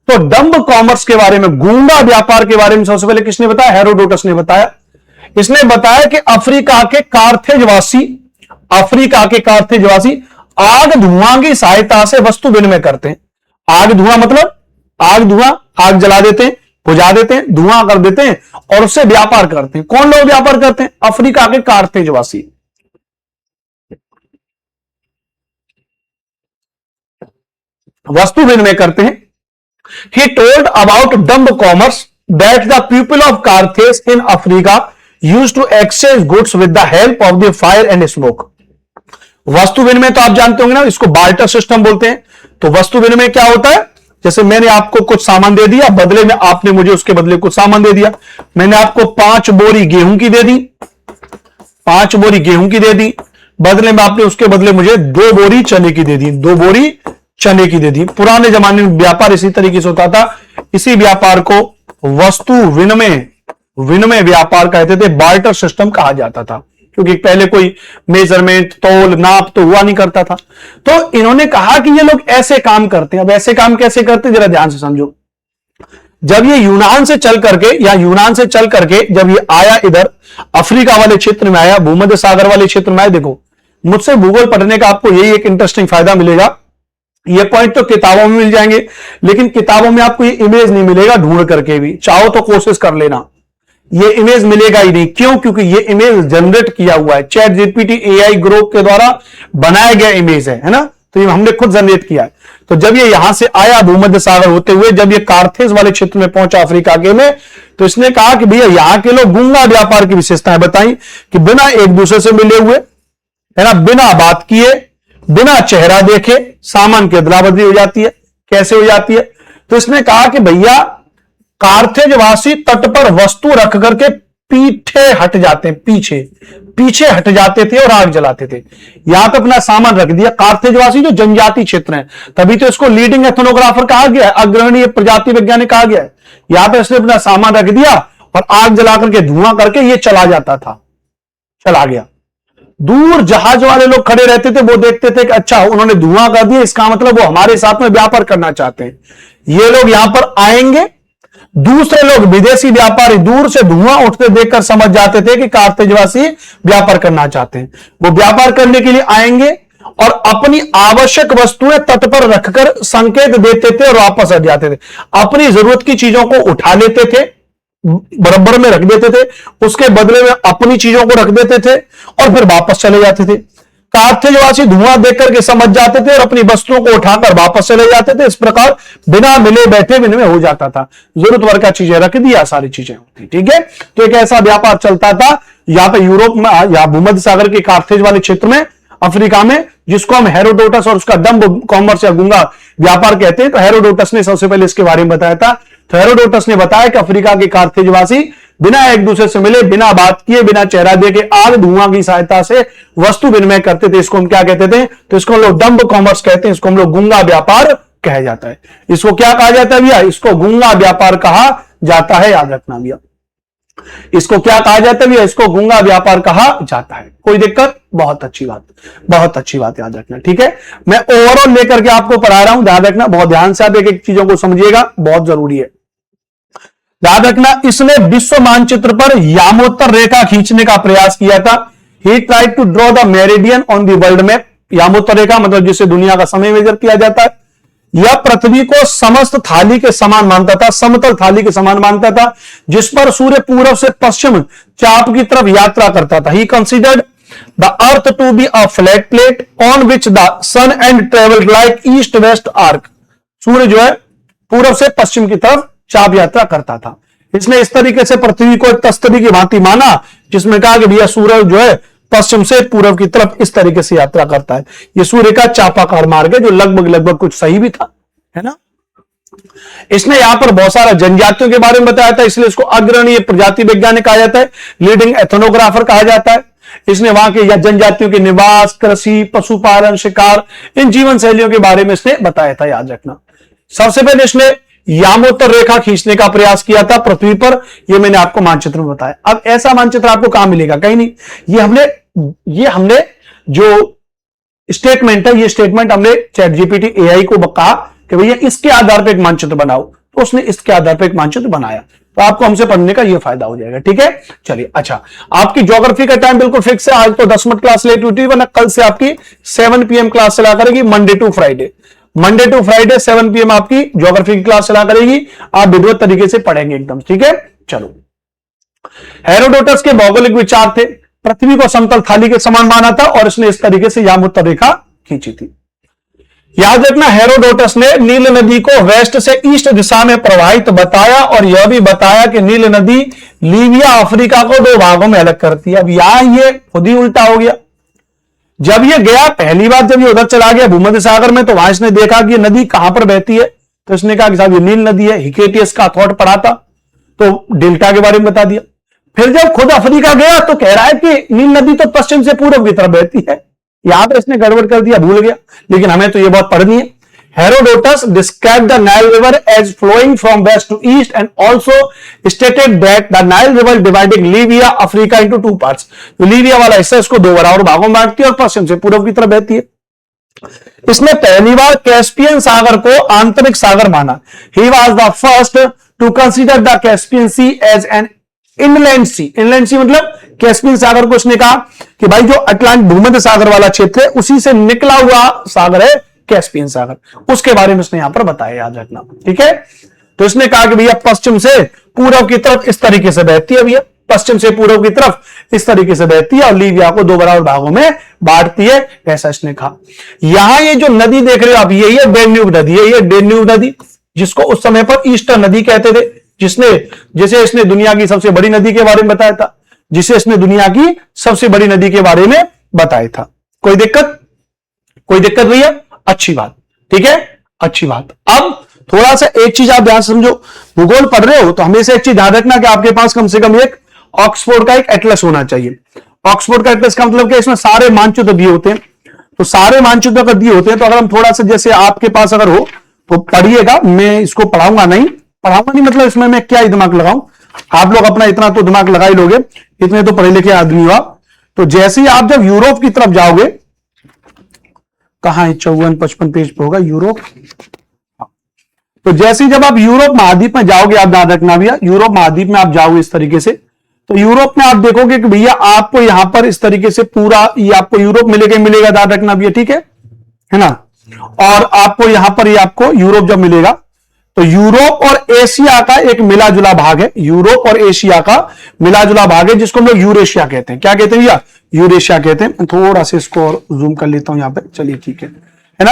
तो डम्ब कॉमर्स के बारे में, गूंगा व्यापार के बारे में सबसे पहले किसने बताया? हेरोडोटस ने बताया। इसने बताया कि अफ्रीका के कार्थेजवासी आग धुआं की सहायता से वस्तु विनिमय करते हैं। आग धुआं मतलब आग जला देते हैं, बुझा देते हैं, धुआं कर देते हैं और उससे व्यापार करते हैं। कौन लोग व्यापार करते हैं? अफ्रीका के कार्थेजवासी। वस्तु विनिमय करते हैं। He told about dumb commerce that the people of Carthage in Africa used to exchange goods with the help of the fire and smoke. वस्तु विनिमय तो आप जानते होंगे ना, इसको बार्टर सिस्टम बोलते हैं। तो वस्तु विनिमय क्या होता है? जैसे मैंने आपको कुछ सामान दे दिया, बदले में आपने मुझे उसके बदले कुछ सामान दे दिया। मैंने आपको 5 बोरी गेहूं की दे दी, बदले में आपने उसके बदले मुझे 2 बोरी चने की दे दी। पुराने जमाने में व्यापार इसी तरीके से होता था। इसी व्यापार को वस्तु विनिमय विनिमय व्यापार कहते थे, बार्टर सिस्टम कहा जाता था, क्योंकि पहले कोई मेजरमेंट, तौल, नाप तो हुआ नहीं करता था। तो इन्होंने कहा कि ये लोग ऐसे काम करते हैं। अब ऐसे काम कैसे करते हैं, जरा ध्यान से समझो। जब ये यूनान से चल करके जब ये आया इधर अफ्रीका वाले क्षेत्र में आया, भूमध्य सागर वाले क्षेत्र में आया, देखो मुझसे भूगोल पढ़ने का आपको यही एक इंटरेस्टिंग फायदा मिलेगा। ये पॉइंट तो किताबों में मिल जाएंगे, लेकिन किताबों में आपको ये इमेज नहीं मिलेगा, ढूंढ करके भी चाहो तो कोशिश कर लेना, ये इमेज मिलेगा ही नहीं। क्यों? क्योंकि ये इमेज जनरेट किया हुआ है, चैट जीपीटी एआई ग्रुप के द्वारा बनाया गया इमेज है ना, तो ये हमने खुद जनरेट किया है। तो जब ये यहां से आया भूमध्य सागर होते हुए, जब ये कार्थेज वाले क्षेत्र में पहुंचा अफ्रीका के में, तो इसने कहा कि भैया यहां के लोग गूंगा व्यापार की विशेषताएं बताई कि बिना एक दूसरे से मिले हुए, है ना, बिना बात किए, बिना चेहरा देखे सामान की अदला बदली हो जाती है। कैसे हो जाती है? तो इसने कहा कि भैया कार्थेजवासी तट पर वस्तु रख करके पीछे हट जाते हैं, पीछे हट जाते थे और आग जलाते थे। यहां पे अपना सामान रख दिया। कार्थेजवासी जो जनजाति क्षेत्र है, तभी तो इसको लीडिंग एथनोग्राफर कहा गया है, अग्रणी प्रजाति वैज्ञानिक कहा गया है। यहां पे इसने अपना सामान रख दिया और आग जला करके धुआं करके ये चला जाता था, चला गया। दूर जहाज वाले लोग खड़े रहते थे, वो देखते थे कि अच्छा उन्होंने धुआं कर दिया, इसका मतलब वो हमारे साथ में व्यापार करना चाहते हैं। ये लोग यहां पर आएंगे, दूसरे लोग विदेशी व्यापारी दूर से धुआं उठते देखकर समझ जाते थे कि कार्थेजवासी व्यापार करना चाहते हैं। वो व्यापार करने के लिए आएंगे और अपनी आवश्यक वस्तुएं तट पर रखकर संकेत देते थे और वापस हट जाते थे। अपनी जरूरत की चीजों को उठा लेते थे, बराबर में रख देते थे, उसके बदले में अपनी चीजों को रख देते थे और फिर वापस चले जाते थे। कार्थेजवासी धुआं देख करके समझ जाते थे और अपनी वस्तुओं को उठाकर वापस चले जाते थे। इस प्रकार बिना मिले बैठे विनिमय हो जाता था। जरूरत भर का चीजें रख दिया, सारी चीजें होती, ठीक है। तो एक ऐसा व्यापार चलता था यहाँ पे यूरोप में, या भूमध्य सागर के कार्थेज वाले क्षेत्र में, अफ्रीका में, जिसको हम हेरोडोटस और उसका डंब कॉमर्स या गूंगा व्यापार कहते हैं। तो हेरोडोटस ने सबसे पहले इसके बारे में बताया था। तो हेरोडोटस ने बताया कि अफ्रीका के कार्थेजवासी बिना एक दूसरे से मिले, बिना बात किए, बिना चेहरा देखे आग धुआं की सहायता से वस्तु विनिमय करते थे। इसको हम क्या कहते थे? तो इसको हम लोग डंब कॉमर्स कहते हैं, इसको हम लोग गूंगा व्यापार कहा जाता है। इसको क्या कहा जाता है भैया? इसको गूंगा व्यापार कहा जाता है, याद रखना भैया। इसको क्या कहा जाता है भैया? इसको गूंगा व्यापार कहा जाता है। कोई दिक्कत? बहुत अच्छी बात, बहुत अच्छी बात, याद रखना, ठीक है। मैं ओवरऑल लेकर के आपको पढ़ा रहा हूं, ध्यान रखना, बहुत ध्यान से आप एक एक चीजों को समझिएगा, बहुत जरूरी है। याद रखना, इसने विश्व मानचित्र पर यामोत्तर रेखा खींचने का प्रयास किया था। He tried to draw the meridian on the world map. यामोत्तर रेखा मतलब जिसे दुनिया का समय मेजर किया जाता है। यह पृथ्वी को समस्त थाली के समान मानता था, समतल थाली के समान मानता था, जिस पर सूर्य पूर्व से पश्चिम चाप की तरफ यात्रा करता था। He considered the earth to be a flat plate on which the sun and travel like east west arc. सूर्य जो है पूर्व से पश्चिम की तरफ चाप यात्रा करता था। इसने इस तरीके से पृथ्वी को एक तस्तरी की भांति माना, जिसमें कहा कि भैया सूर्य जो है पश्चिम से पूर्व की तरफ इस तरीके से यात्रा करता है। ये सूर्य का चापाकार मार्ग है, जो लगभग कुछ सही भी था, है ना। इसने यहां पर बहुत सारा जनजातियों के बारे में बताया था, इसलिए इसको अग्रणी प्रजाति वैज्ञानिक कहा जाता है, लीडिंग एथनोग्राफर कहा जाता है। इसने वहां के या जनजातियों के निवास, कृषि, पशुपालन, शिकार, इन जीवन शैलियों के बारे में इसने बताया था, याद रखना। सबसे पहले इसने यामोत्तर रेखा खींचने का प्रयास किया था पृथ्वी पर। यह मैंने आपको मानचित्र में बताया। अब ऐसा मानचित्र आपको कहां मिलेगा? कहीं नहीं। ये हमने जो स्टेटमेंट है, ये स्टेटमेंट हमने चैट जीपीटी एआई को कहा कि भैया इसके आधार पर एक मानचित्र बनाओ, तो उसने इसके आधार पर एक मानचित्र बनाया। तो आपको हमसे पढ़ने का ये फायदा हो जाएगा, ठीक है। चलिए, अच्छा, आपकी ज्योग्राफी का टाइम बिल्कुल फिक्स है। आज तो 10 मिनट क्लास लेट हुई, वरना कल से आपकी 7 PM क्लास चला करेगी, मंडे टू फ्राइडे। 7 PM आपकी ज्योग्राफी की क्लास चला करेगी। आप विधिवत तरीके से पढ़ेंगे एकदम, ठीक है। चलो, हेरोडोटस के भौगोलिक विचार थे, पृथ्वी को समतल थाली के समान माना था और इसने इस तरीके से यामोत्तर रेखा खींची थी। याद रखना, हेरोडोटस ने नील नदी को वेस्ट से ईस्ट दिशा में प्रवाहित बताया और यह भी बताया कि नील नदी लीबिया अफ्रीका को 2 भागों में अलग करती है। अब यहां ये खुद ही उल्टा हो गया। जब ये गया पहली बार, जब ये उधर चला गया भूमध्य सागर में, तो वहां इसने देखा कि ये नदी कहां पर बहती है। तो इसने कहा कि साहब ये नील नदी है। हिकेटियस का थॉट पढ़ा था, तो डेल्टा के बारे में बता दिया। फिर जब खुद अफ्रीका गया तो कह रहा है कि नील नदी तो पश्चिम से पूर्व की तरफ बहती है। यहां पर इसने गड़बड़ कर दिया, भूल गया। लेकिन हमें तो ये बहुत पढ़नी है। Herodotus described the Nile River as flowing from west to east and also stated that the Nile River dividing Libya, Africa into two parts. तो लीबिया वाला हिस्सा इसको दो बराबर भागों में बांटती है और पश्चिम से पूर्व की तरफ बहती है। इसने पहली बार कैस्पियन सागर को आंतरिक सागर माना। He was the first to consider the Caspian Sea as an inland sea. Inland sea मतलब कैस्पियन सागर को इसने कहा कि भाई जो अटलांटिक भूमध्य सागर वाला क्षेत्र है उसी से निकला हुआ सागर है कैस्पियन सागर, उसके बारे में उसने यहां पर बताया, याद रखना। ठीक है, तो इसने कहा कि भैया पश्चिम से पूर्व की तरफ इस तरीके से बहती है, भैया पश्चिम से पूर्व की तरफ इस तरीके से बहती है और लीबिया को दो बराबर भागों में बांटती है, ऐसा इसने कहा। यहां ये जो नदी देख रहे हो आप, यही है डेन्यूब नदी है, ये डेन्यूब नदी जिसको उस समय पर ईस्टर नदी कहते थे, जिसे इसने दुनिया की सबसे बड़ी नदी के बारे में बताया था, जिसे इसने दुनिया की सबसे बड़ी नदी के बारे में बताया था। कोई दिक्कत भैया? अच्छी बात, ठीक है, अच्छी बात। अब थोड़ा सा एक चीज आप ध्यान समझो, भूगोल पढ़ रहे हो तो हमेशा एक चीज ध्यान रखना कि आपके पास कम से कम एक ऑक्सफोर्ड का एक एटलस होना चाहिए। ऑक्सफोर्ड का एटलस का मतलब क्या, इसमें सारे मानचित्र दिए होते हैं, तो सारे मानचित्र अगर दिए होते हैं तो अगर हम थोड़ा सा जैसे आपके पास अगर हो तो पढ़िएगा, मैं इसको पढ़ाऊंगा नहीं मतलब इसमें मैं क्या ही दिमाग लगाऊं, आप लोग अपना इतना तो दिमाग लगा ही लोगे, इतने तो पढ़े लिखे आदमी हो आप। तो जैसे ही आप जब यूरोप की तरफ जाओगे, कहां है 54-55 पेज पे होगा यूरोप, तो जैसे ही जब आप यूरोप महाद्वीप में जाओगे, आप ध्यान रखना भैया, यूरोप महाद्वीप में आप जाओगे इस तरीके से, तो यूरोप में आप देखोगे कि भैया आपको यहां पर इस तरीके से पूरा ये आपको यूरोप मिलेगा, ध्यान रखना भैया, ठीक है ना। और आपको यहां पर ये आपको यूरोप जब मिलेगा तो यूरोप और एशिया का एक मिला जुला भाग है, यूरोप और एशिया का मिला जुला भाग है जिसको हम लोग यूरेशिया कहते हैं। क्या कहते हैं भैया? यूरेशिया कहते हैं। थोड़ा सा इसको और जूम कर लेता हूं यहां पे, चलिए ठीक है ना।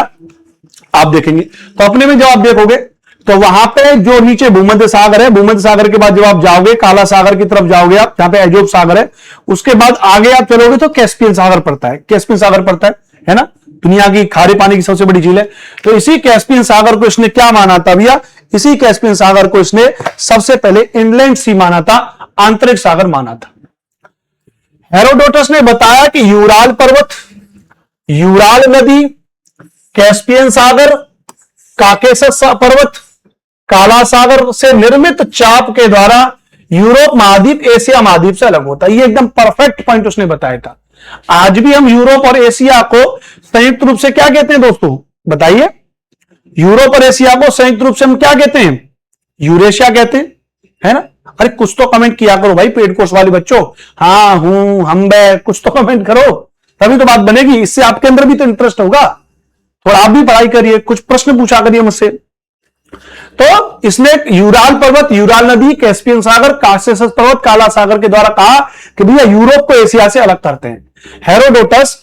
आप देखेंगे तो अपने में जब आप देखोगे तो वहां पे जो नीचे भूमध्य सागर है, भूमध्य सागर के बाद जब आप जाओगे काला सागर की तरफ जाओगे आप, जहां पे एजोब सागर है, उसके बाद आगे आप चलोगे तो कैस्पियन सागर पड़ता है, कैस्पियन सागर पड़ता है ना, दुनिया की खारे पानी की सबसे बड़ी झील है। तो इसी कैस्पियन सागर को इसने क्या माना था भैया? इसी कैस्पियन सागर को इसने सबसे पहले इनलैंड सी माना था, आंतरिक सागर माना था। हेरोडोटस ने बताया कि यूराल पर्वत, यूराल नदी, कैस्पियन सागर, काकेसस पर्वत, काला सागर से निर्मित चाप के द्वारा यूरोप महाद्वीप एशिया महाद्वीप से अलग होता है। ये एकदम परफेक्ट पॉइंट उसने बताया था। आज भी हम यूरोप और एशिया को संयुक्त रूप से क्या कहते हैं दोस्तों, बताइए? यूरोप और एशिया को संयुक्त रूप से हम क्या कहते हैं? यूरेशिया कहते हैं, है ना। अरे कुछ तो कमेंट किया करो भाई पेड कोर्स वाले बच्चों, हाँ हूं हम बे, कुछ तो कमेंट करो, तभी तो बात बनेगी, इससे आपके अंदर भी तो इंटरेस्ट होगा, थोड़ा आप भी पढ़ाई करिए, कुछ प्रश्न पूछा करिए मुझसे। तो इसने यूराल पर्वत, यूराल नदी, कैस्पियन सागर, काकेसस पर्वत, काला सागर के द्वारा कहा कि भैया यूरोप को एशिया से अलग करते हैं। Herodotus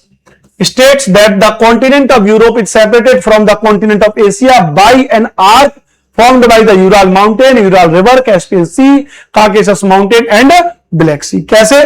states that the continent of Europe is separated from the continent of Asia by an arc formed by the Ural Mountain, Ural River, Caspian Sea, Caucasus Mountain and Black Sea। कैसे?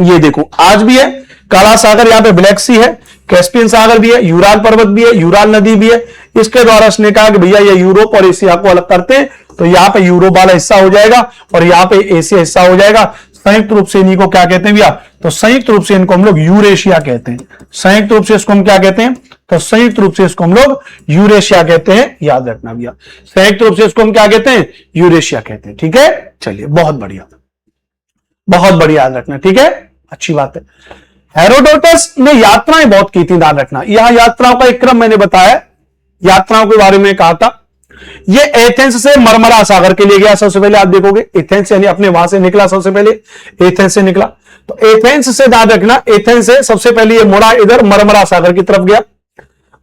ये देखो आज भी है काला सागर, यहां पे black सी है, कैस्पियन सागर भी है, यूराल पर्वत भी है, यूराल नदी भी है। इसके द्वारा इसने कहा कि भैया ये यूरोप और एशिया को अलग करते हैं, तो यहां पे यूरोप वाला हिस्सा हो जाएगा और यहां पे एशिया हिस्सा हो जाएगा। संयुक्त रूप से इन्हीं को क्या कहते हैं भैया? तो संयुक्त रूप से इनको हम लोग यूरेशिया कहते हैं। संयुक्त रूप से इसको हम क्या कहते हैं? तो संयुक्त रूप से इसको हम लोग यूरेशिया कहते हैं, याद रखना भैया। संयुक्त रूप से इसको हम क्या कहते हैं? यूरेशिया कहते हैं। ठीक है, चलिए बहुत बढ़िया, बहुत बढ़िया, याद रखना, ठीक है, अच्छी बात है। हेरोडोटस ने यात्राएं बहुत की थी, ध्यान रखना। यहां यात्राओं का एक क्रम मैंने बताया, यात्राओं के बारे में कहा था। ये एथेंस से मरमरा सागर के लिए गया, सबसे पहले आप देखोगे एथेंस यानी अपने वहां से निकला, सबसे पहले एथेंस से निकला। तो एथेंस से ध्यान रखना, एथेंस से सबसे पहले ये मुड़ा इधर मरमरा सागर की तरफ गया,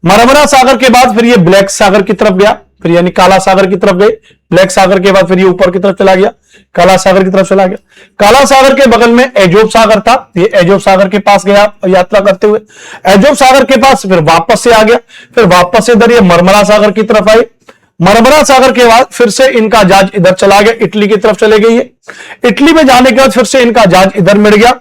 मरमरा सागर के बाद फिर ये ब्लैक सागर की तरफ गया, फिर यानी काला सागर की तरफ गए, ब्लैक सागर के बाद फिर ये ऊपर की तरफ चला गया, काला सागर की तरफ चला गया। काला सागर के बगल में एजोब सागर था, ये एजोब सागर के पास गया यात्रा करते हुए, एजोब सागर के पास फिर वापस से आ गया, फिर वापस से इधर ये मरमरा सागर की तरफ आए। मरमरा सागर के बाद फिर से इनका जहाज इधर चला गया, इटली की तरफ चले गई है। इटली में जाने के बाद फिर से इनका जहाज इधर मुड़ गया,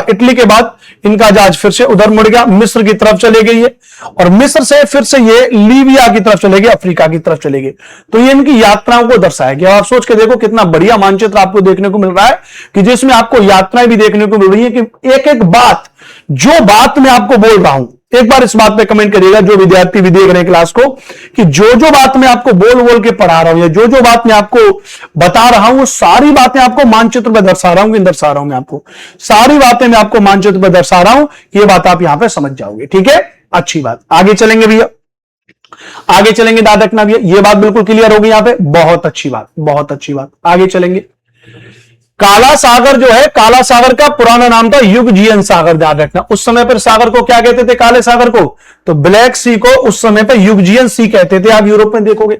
इटली के बाद इनका जहाज फिर से उधर मुड़ गया, मिस्र की तरफ चले गई है, और मिस्र से फिर से ये लीबिया की तरफ चले गए, अफ्रीका की तरफ चले गए। तो ये इनकी यात्राओं को दर्शाया गया। आप सोच के देखो कितना बढ़िया मानचित्र आपको देखने को मिल रहा है, कि जिसमें आपको यात्राएं भी देखने को मिल रही है, कि एक एक बात, जो बात मैं आपको बोल रहा हूं, एक बार इस बात पे कमेंट करिएगा जो विद्यार्थी भी देख रहे हैं क्लास को, कि जो जो बात मैं आपको बोल बोल के पढ़ा रहा हूं या जो जो बात मैं आपको बता रहा हूं वो सारी बातें आपको मानचित्र में दर्शा रहा हूं कि दर्शा रहा हूं मैं आपको, सारी बातें मैं आपको मानचित्र में दर्शा रहा हूं, ये बात आप यहां पे समझ जाओगे। ठीक है, अच्छी बात। आगे चलेंगे भैया, आगे चलेंगे, याद रखना भैया, ये बात बिल्कुल क्लियर होगी यहां पे, बहुत अच्छी बात, बहुत अच्छी बात। आगे चलेंगे। काला सागर जो है, काला सागर का पुराना नाम था युगजियन सागर, ध्यान रखना। उस समय पर सागर को क्या कहते थे, काले सागर को? तो ब्लैक सी को उस समय पर युगजियन सी कहते थे, आप यूरोप में देखोगे।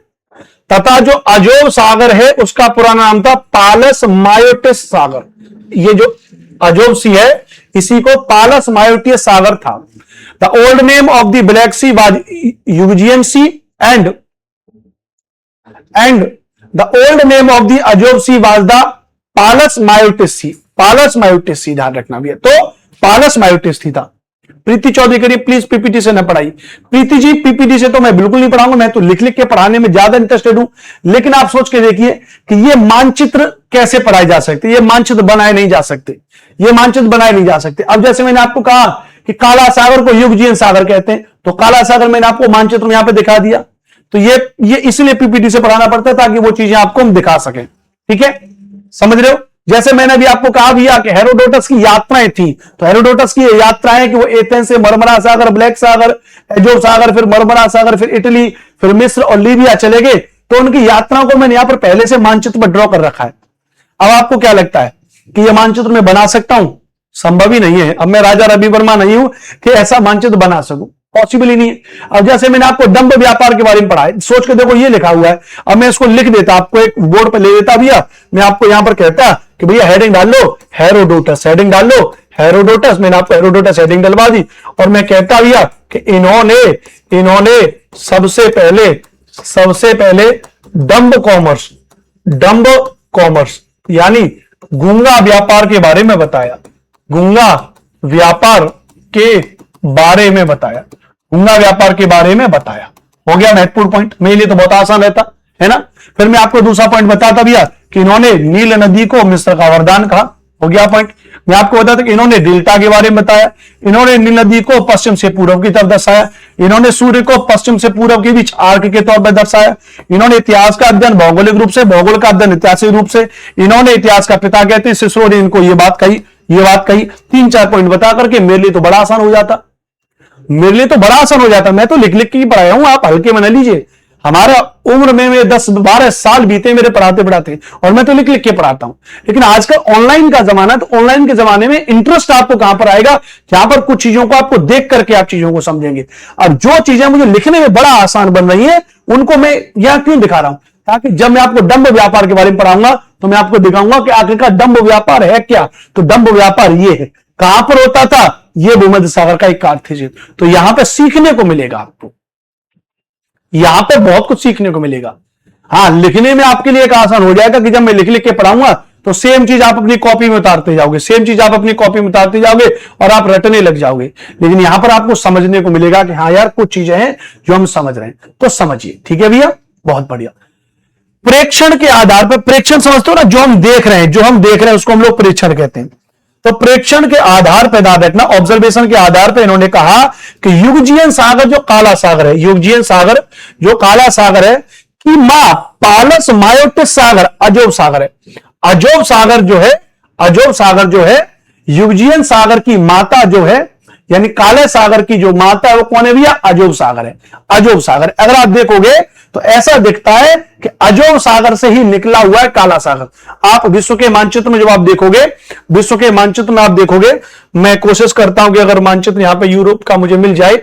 तथा जो अजोब सागर है उसका पुराना नाम था पालस मायोटिस सागर। ये जो अजोब सी है इसी को पालस मायोटिस सागर था। The old name of the Black Sea was Euxine Sea and the old name of the Azov Sea was the Palus Maeotis Sea. Palus Maeotis Sea, ध्यान रखना भैया, तो पालस मायोटिस थी था। प्रीति चौधरी करिए प्लीज, पीपीटी से न पढ़ाई। प्रीति जी पीपीटी से तो मैं बिल्कुल नहीं पढ़ाऊंगा, मैं तो लिख लिख के पढ़ाने में ज्यादा इंटरेस्टेड हूं। लेकिन आप सोच के देखिए कि ये मानचित्र कैसे पढ़ाए जा सकते, ये मानचित्र बनाए नहीं जा सकते, ये मानचित्र बनाए नहीं जा सकते। अब जैसे मैंने आपको कहा कि काला सागर को युगजियन सागर कहते हैं, तो काला सागर मैंने आपको मानचित्र में यहां पर दिखा दिया। तो ये इसलिए पीपीटी से पढ़ाना पड़ता है ताकि वो चीजें आपको हम दिखा सकें। ठीक है, समझ रहे हो? जैसे मैंने भी आपको कहा भैया कि हेरोडोटस की यात्राएं थी, तो हेरोडोटस की यात्राएं कि वो एथेंस से मरमरा सागर, ब्लैक सागर, एजोब सागर, फिर मरमरा सागर, फिर इटली, फिर मिस्र और लीबिया चले गए। तो उनकी यात्राओं को मैंने यहां पर पहले से मानचित्र पर ड्रॉ कर रखा है। अब आपको क्या लगता है कि यह मानचित्र मैं बना सकता हूं? संभव ही नहीं है। अब मैं राजा रवि वर्मा नहीं हूं कि ऐसा मानचित्र बना सकूं, पॉसिबल ही नहीं है। अब जैसे मैंने आपको दंभ व्यापार के बारे में पढ़ा है, सोच के देखो ये लिखा हुआ है। अब मैं इसको लिख देता, आपको एक बोर्ड पर ले देता भैया, मैं आपको यहां पर कहता कि भैया हेडिंग डाल लो हेरोडोटस, हेडिंग डाल लो हेरोडोटस, मैंने आपको हेरोडोटस हेडिंग डलवा दी। और मैं कहता भैया कि इन्होंने सबसे पहले डंब कॉमर्स यानी गूंगा व्यापार के बारे में बताया, गूंगा व्यापार के बारे में बताया, गूंगा व्यापार के बारे में बताया। हो गया महत्वपूर्ण पॉइंट, मेरे लिए तो बहुत आसान रहता है ना। फिर मैं आपको दूसरा पॉइंट बताता भैया कि इन्होंने नील नदी को मिस्र का वरदान कहा। हो गया पॉइंट। मैं आपको बताता कि इन्होंने डेल्टा के बारे में बताया, इन्होंने नील नदी को पश्चिम से पूर्व की तरफ दर्शाया, इन्होंने सूर्य को पश्चिम से पूर्व के बीच आर्क के तौर पर दर्शाया, इन्होंने इतिहास का अध्ययन भौगोलिक रूप से, भौगोल का अध्ययन ऐतिहासिक रूप से, इन्होंने इतिहास का पिता कहते हैं सिसरो ने इनको ये बात कही। 3-4 पॉइंट बता करके मेरे लिए तो बड़ा आसान हो जाता, मेरे लिए तो बड़ा आसान हो जाता। मैं तो लिख लिख के ही पढ़ाया हूं, आप हल्के में न लीजिए। हमारा उम्र में 10-12 साल बीते मेरे पढ़ाते पढ़ाते, और मैं तो लिख लिख के पढ़ाता हूं। लेकिन आजकल ऑनलाइन का जमाना, तो ऑनलाइन के जमाने में इंटरेस्ट आपको कहां पर आएगा, जहां पर कुछ चीजों को आपको देख करके आप चीजों को समझेंगे। अब जो चीजें मुझे लिखने में बड़ा आसान बन रही है उनको मैं यहां क्यों दिखा रहा हूं, ताकि जब मैं आपको डंब व्यापार के बारे में पढ़ाऊंगा तो मैं आपको दिखाऊंगा कि आखिरकार डंब व्यापार है क्या। तो डंब व्यापार ये है, कहां पर होता था, ये भूमध्य सागर का एक कार्थिज। तो यहां पर सीखने को मिलेगा आपको, यहां पर बहुत कुछ सीखने को मिलेगा। हाँ, लिखने में आपके लिए एक आसान हो जाएगा कि जब मैं लिख लिख के पढ़ाऊंगा तो सेम चीज आप अपनी कॉपी में उतारते जाओगे, सेम चीज आप अपनी कॉपी में उतारते जाओगे और आप रटने लग जाओगे। लेकिन यहां पर आपको समझने को मिलेगा कि हाँ यार कुछ चीजें हैं जो हम समझ रहे हैं, तो समझिए। ठीक है भैया, बहुत बढ़िया। प्रेक्षण के आधार पर, प्रेक्षण समझते हो ना, जो हम देख रहे हैं उसको हम लोग प्रेक्षण कहते हैं। तो प्रेक्षण के आधार पर ध्यान रखना, ऑब्जर्वेशन के आधार पर इन्होंने कहा कि युगजियन सागर जो काला सागर है, युगजियन सागर जो काला सागर है कि मां पालस मायोटिस सागर अजोब सागर है। अजोब सागर जो है युगजियन सागर की माता जो है, यानी काले सागर की जो माता है वो कौन है भैया, अजोब सागर है। अजोब सागर अगर आप देखोगे तो ऐसा दिखता है कि अजोब सागर से ही निकला हुआ है काला सागर। आप विश्व के मानचित्र में जब आप देखोगे, विश्व के मानचित्र में आप देखोगे, मैं कोशिश करता हूं कि अगर मानचित्र यहां पे यूरोप का मुझे मिल जाए,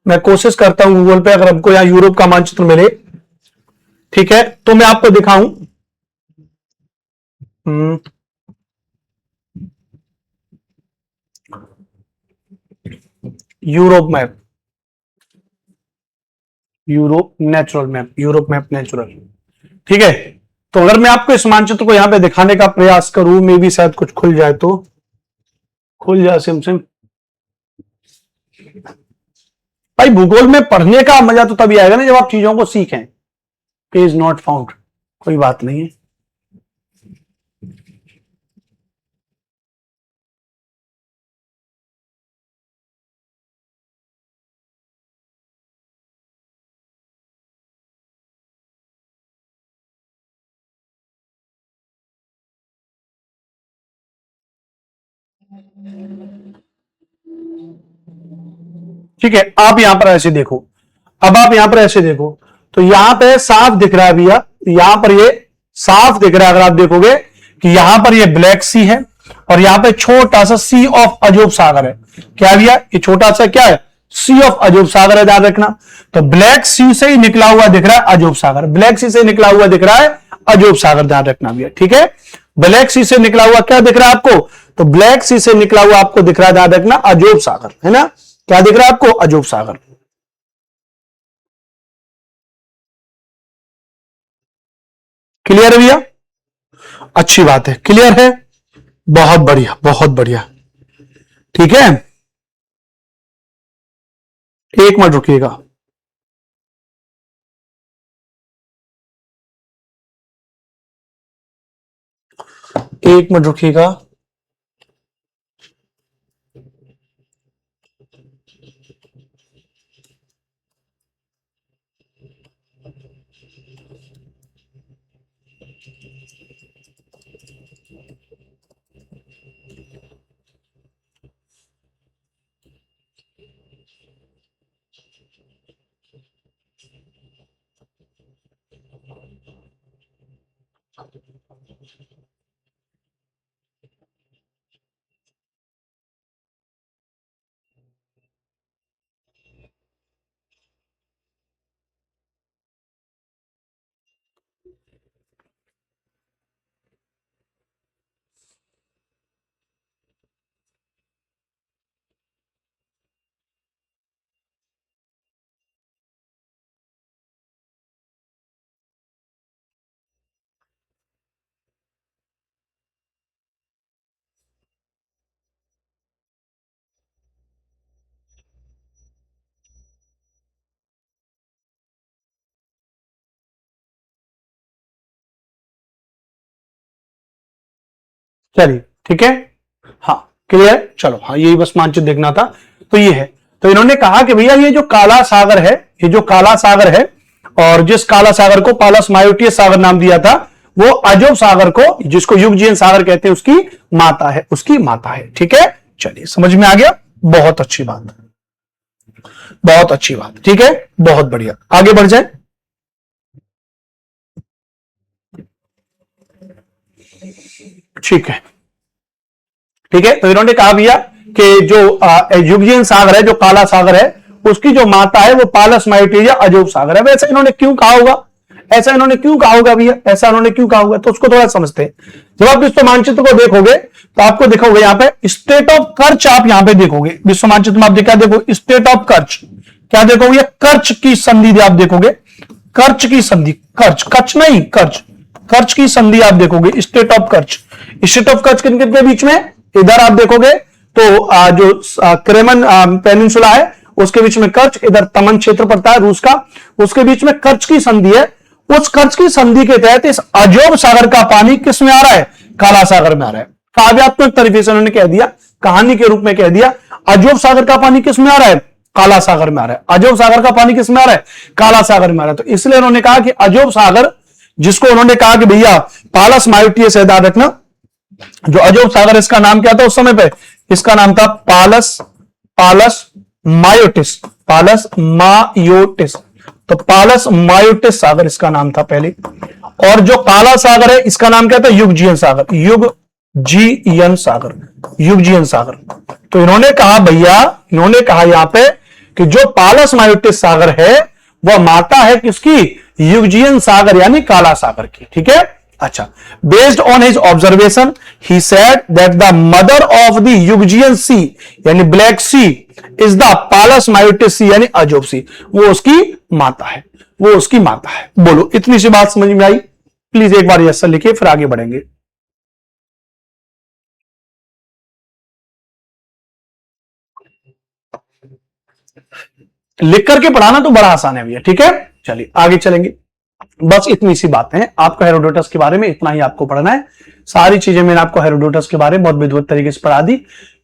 मैं कोशिश करता हूं गूगल पे अगर हमको यहां यूरोप का मानचित्र मिले, ठीक है, तो मैं आपको दिखाऊं। Europe map, Europe map natural. ठीक है, तो अगर मैं आपको इस मानचित्र को यहां पे दिखाने का प्रयास करूं, मे भी शायद कुछ खुल जाए, तो खुल जाए सिम सिम। भाई भूगोल में पढ़ने का मजा तो तभी आएगा ना जब आप चीजों को सीखें। पेज नॉट फाउंड, कोई बात नहीं है। ठीक है, आप यहां पर ऐसे देखो, अब आप यहां पर ऐसे देखो तो यहां पे साफ दिख रहा है भैया, यहां पर ये साफ दिख रहा है, अगर आप देखोगे कि यहां पर ये ब्लैक सी है और यहां पे छोटा सा सी ऑफ अजूब सागर है। क्या भैया, ये छोटा सा क्या है, सी ऑफ अजूब सागर है, ध्यान रखना। तो ब्लैक सी से ही निकला हुआ दिख रहा है अजूब सागर, ब्लैक सी से निकला हुआ दिख रहा है अजूब सागर, ध्यान रखना भैया। ठीक है, ब्लैक सी से निकला हुआ क्या दिख रहा है आपको, तो ब्लैक सी से निकला हुआ आपको दिख रहा है, ध्यान रखना, अजूब सागर, है ना। क्या दिख रहा है आपको, अजूब सागर। क्लियर है भैया, अच्छी बात है, क्लियर है, बहुत बढ़िया बहुत बढ़िया। ठीक है, एक मिनट रुकिएगा। एक मिनट रुकिएगा। चलिए ठीक है, हाँ क्लियर, चलो हाँ यही बस मानचित्र देखना था। तो ये है, तो इन्होंने कहा कि भैया ये जो काला सागर है, ये जो काला सागर है, और जिस काला सागर को पालस मायोटियस सागर नाम दिया था, वो अजोब सागर को, जिसको युगजीन सागर कहते हैं, उसकी माता है, उसकी माता है। ठीक है, चलिए समझ में आ गया, बहुत अच्छी बात, बहुत अच्छी बात। ठीक है, बहुत बढ़िया, आगे बढ़ जाए। ठीक है, ठीक है, तो इन्होंने कहा भैया कि जो युगजीन सागर है, जो काला सागर है, उसकी जो माता है वो पालस मायोटियस या अजोब सागर है। वैसे इन्होंने क्यों कहा होगा, ऐसा इन्होंने क्यों कहा होगा भैया, ऐसा इन्होंने क्यों कहा होगा, तो उसको थोड़ा समझते हैं। जब आप विश्व मानचित्र को देखोगे तो आपको दिखोगे यहां पे स्टेट ऑफ कर्च, आप यहां पे देखोगे विश्व मानचित्र में, आप क्या देखो, स्टेट ऑफ कर्च, क्या देखोगे, कर्च की संधि आप देखोगे, कर्च की संधि, कर्च, कच्छ नहीं कर्च, कर्च की संधि आप देखोगे, state of Kerch. State of Kerch किन किन के बीच में, इधर आप देखोगे तो जो क्रेमन पेनिनसुला है उसके बीच में कर्च, इधर तमन क्षेत्र पड़ता है रूस का, उसके बीच में कर्च की संधि है। उस कर्च की संधि के तहत इस अजोब सागर का पानी किस में आ रहा है, काला सागर में आ रहा है। काव्यात्मक तरीके से उन्होंने कह दिया, कहानी के रूप में कह दिया, अजोब सागर का पानी किस में आ रहा है, काला सागर में आ रहा है। अजोब सागर का पानी किस में आ रहा है, काला सागर में आ रहा है। तो इसलिए उन्होंने कहा कि अजोब सागर, जिसको उन्होंने कहा कि भैया पालस मायोटियस है, याद रखना, जो अजोब सागर, इसका नाम क्या था उस समय पे, इसका नाम था पालस, पालस मायोटिस, पालस मायोटिस। तो पालस मायोटिस सागर इसका नाम था पहले। और जो काला सागर है इसका नाम क्या था, युगजीयन सागर, युगजीयन सागर, युगजीयन सागर। तो इन्होंने कहा भैया, इन्होंने कहा यहां पे कि जो पालस मायोटिस सागर है वह माता है किसकी, युगजीयन सागर यानी काला सागर की। ठीक है, अच्छा, based on his observation he said that the mother of the Euxine Sea यानी Black Sea is the Palus Maeotis Sea यानी अजोब सी, वो उसकी माता है, वो उसकी माता है। बोलो, इतनी सी बात समझ में आई? प्लीज एक बार यस सर लिखिए, फिर आगे बढ़ेंगे। लिख करके पढ़ाना तो बड़ा आसान है भैया। ठीक है, चलिए आगे चलेंगे। बस इतनी सी बातें हैं, आपको हेरोडोटस के बारे में इतना ही आपको पढ़ना है। सारी चीजें मैंने आपको हेरोडोटस के बारे में बहुत विधिवत तरीके से पढ़ा दी।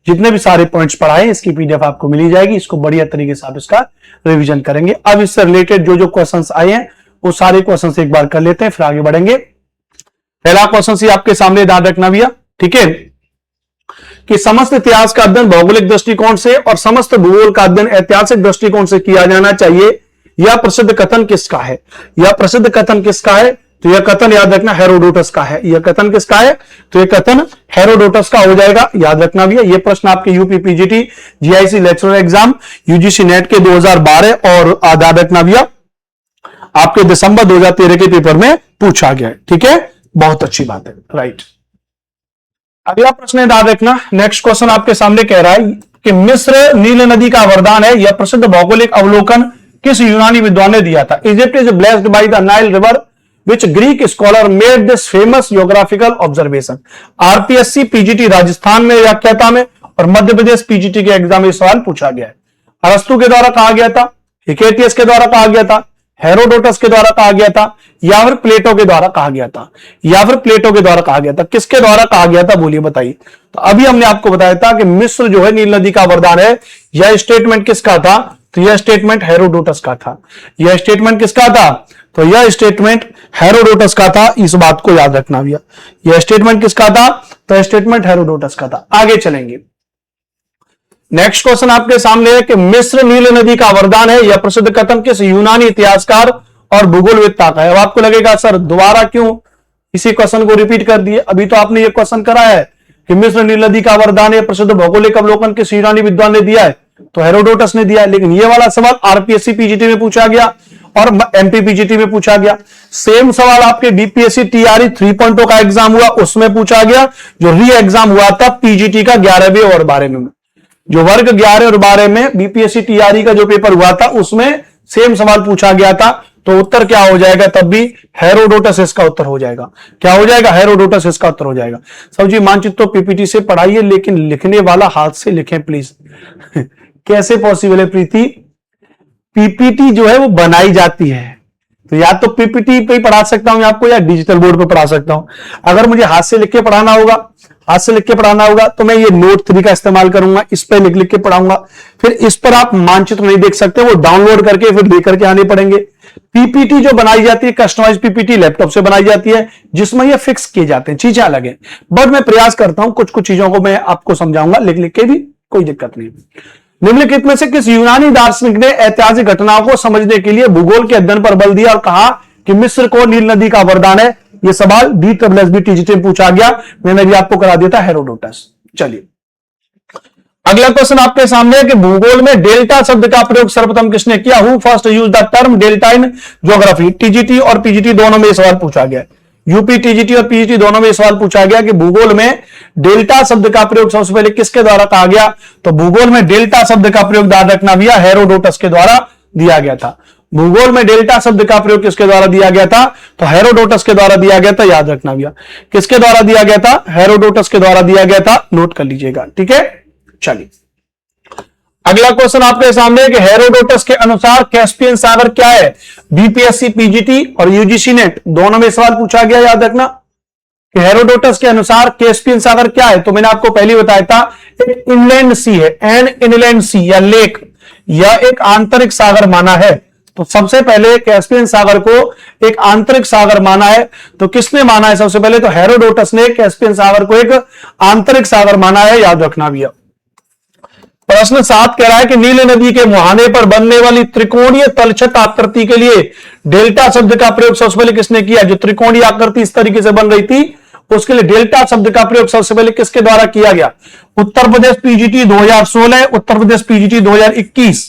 जितने भी सारे पॉइंट्स पढ़ाए इसकी पीडीएफ आपको मिली जाएगी, इसको बढ़िया तरीके से आप इसका रिवीजन करेंगे। अब इससे रिलेटेड जो जो क्वेश्चंस आए हैं वो सारे क्वेश्चंस एक बार कर लेते हैं, फिर आगे बढ़ेंगे। पहला क्वेश्चन आपके सामने याद रखना भैया, ठीक है, कि समस्त इतिहास का अध्ययन भौगोलिक दृष्टिकोण से और समस्त भूगोल का अध्ययन ऐतिहासिक दृष्टिकोण से किया जाना चाहिए, यह प्रसिद्ध कथन किसका है? यह प्रसिद्ध कथन किसका है? तो यह कथन याद रखना हेरोडोटस का है। यह कथन किसका है? तो यह कथन हेरोडोटस का हो जाएगा, याद रखना भैया। यह प्रश्न आपके UP PGT GIC lecturer exam, UGC net के 2012 और याद रखना भैया आपके दिसंबर 2013 के पेपर में पूछा गया है। ठीक है, बहुत अच्छी बात है, राइट। अगला प्रश्न याद रखना, नेक्स्ट क्वेश्चन आपके सामने कह रहा है कि मिस्र नील नदी का वरदान है, यह प्रसिद्ध भौगोलिक अवलोकन किस यूनानी विद्वान ने दिया था? Egypt is blessed by the Nile river which Greek scholar made this famous geographical observation। RPSC PGT Rajasthan में व्याख्याता में और मध्य प्रदेश पीजीटी के एग्जाम में सवाल पूछा गया है। अरस्तु के द्वारा कहा गया था, हिकेटियस के द्वारा कहा गया था, हेरोडोटस के द्वारा कहा गया था, या फिर प्लेटो के द्वारा कहा गया था, या फिर प्लेटो के द्वारा कहा गया था? किसके द्वारा कहा गया था, बोलिए बताइए। तो अभी हमने आपको बताया था कि मिस्र जो है नील नदी का वरदान है, यह स्टेटमेंट किसका था? तो यह स्टेटमेंट हेरोडोटस का था। यह स्टेटमेंट किसका था? तो यह स्टेटमेंट हेरोडोटस का था, इस बात को याद रखना भैया। यह स्टेटमेंट किसका था? तो स्टेटमेंट हेरोडोटस का था। आगे चलेंगे, नेक्स्ट क्वेश्चन आपके सामने है कि मिस्र नील नदी का वरदान है, यह प्रसिद्ध कथन किस यूनानी इतिहासकार और भूगोलवेत्ता का है? अब आपको लगेगा सर दोबारा क्यों इसी क्वेश्चन को रिपीट कर दिए, अभी तो आपने ये क्वेश्चन कराया है कि मिस्र नील नदी का वरदान है, प्रसिद्ध भौगोलिक अवलोकन किस यूनानी विद्वान ने दिया है? तो हेरोडोटस ने दिया है। लेकिन ये वाला सवाल आरपीएससी पीजीटी में पूछा गया और एमपी पीजीटी में पूछा गया। सेम सवाल आपके बीपीएससी टीआरई 3.0 का एग्जाम हुआ, उसमें पूछा गया, जो री एग्जाम हुआ था पीजीटी का 11वें और 12वें में, जो वर्ग 11 और 12 में बीपीएससी टीआरई का जो पेपर हुआ था उसमें सेम सवाल पूछा गया था। तो उत्तर क्या हो जाएगा? तब भी हेरोडोटस इसका उत्तर हो जाएगा। क्या हो जाएगा? हेरोडोटस इसका उत्तर हो जाएगा। सब जी मानचित्र तो पीपीटी से पढ़ाइए, लेकिन लिखने वाला हाथ से लिखें प्लीज। कैसे पॉसिबल है प्रीति? पीपीटी जो है वो बनाई जाती है, तो या तो पीपीटी पे ही पढ़ा सकता हूं आपको, या डिजिटल बोर्ड पे पढ़ा सकता हूं। अगर मुझे हाथ से लिख के पढ़ाना होगा, हाथ से लिख के पढ़ाना होगा, तो मैं ये नोट 3 का इस्तेमाल करूंगा, इस पे लिख लिख के पढ़ाऊंगा। फिर इस पर आप मानचित्र नहीं देख सकते, वो डाउनलोड करके फिर लेकर के आने पड़ेंगे। पीपीटी जो बनाई जाती है, कस्टमाइज पीपीटी लैपटॉप से बनाई जाती है, जिसमें ये फिक्स किए जाते हैं, चीजें अलग है। बट मैं प्रयास करता हूं कुछ कुछ चीजों को मैं आपको समझाऊंगा, लिख लिख के भी, कोई दिक्कत नहीं। निम्नलिखित में से किस यूनानी दार्शनिक ने ऐतिहासिक घटनाओं को समझने के लिए भूगोल के अध्ययन पर बल दिया और कहा कि मिस्र को नील नदी का वरदान है? यह सवाल DSSB टीजीटी में पूछा गया, मैंने भी आपको करा दिया था, हेरोडोटस। चलिए अगला क्वेश्चन आपके सामने है कि भूगोल में डेल्टा शब्द का प्रयोग सर्वप्रथम किसने किया? Who first use the term delta in geography? TGT और पीजीटी दोनों में सवाल पूछा गया, यूपी टीजीटी और पीजीटी दोनों में सवाल पूछा गया कि भूगोल में डेल्टा शब्द का प्रयोग सबसे पहले किसके द्वारा कहा गया? तो भूगोल में डेल्टा शब्द का प्रयोग याद रखना भैया हेरोडोटस के द्वारा दिया गया था। भूगोल में डेल्टा शब्द का प्रयोग किसके द्वारा दिया गया था? तो हेरोडोटस के द्वारा दिया गया था, याद रखना भैया। किसके द्वारा दिया गया था? हेरोडोटस के द्वारा दिया गया था, नोट कर लीजिएगा। ठीक है, चलिए अगला क्वेश्चन आपके सामने है कि हेरोडोटस के अनुसार कैस्पियन सागर क्या है? बीपीएससी पीजीटी और यूजीसी नेट दोनों में सवाल पूछा गया, याद रखना कि हेरोडोटस के अनुसार कैस्पियन सागर क्या है? तो मैंने आपको पहले बताया था, एक इनलैंड सी है, एन इनलैंड सी या लेक, यह एक आंतरिक सागर माना है। तो सबसे पहले कैस्पियन सागर को एक आंतरिक सागर माना है। तो किसने माना है? सबसे पहले तो हेरोडोटस ने कैस्पियन सागर को एक आंतरिक सागर माना है, याद रखना भैया। प्रश्न 7 कह रहा है कि नील नदी के मुहाने पर बनने वाली त्रिकोणीय तलछट आकृति के लिए डेल्टा शब्द का प्रयोग सबसे पहले किसने किया? जो त्रिकोणीय आकृति इस तरीके से बन रही थी, उसके लिए डेल्टा शब्द का प्रयोग सबसे पहले किसके द्वारा किया गया? Uttar Pradesh PGT 2016, Uttar Pradesh PGT 2021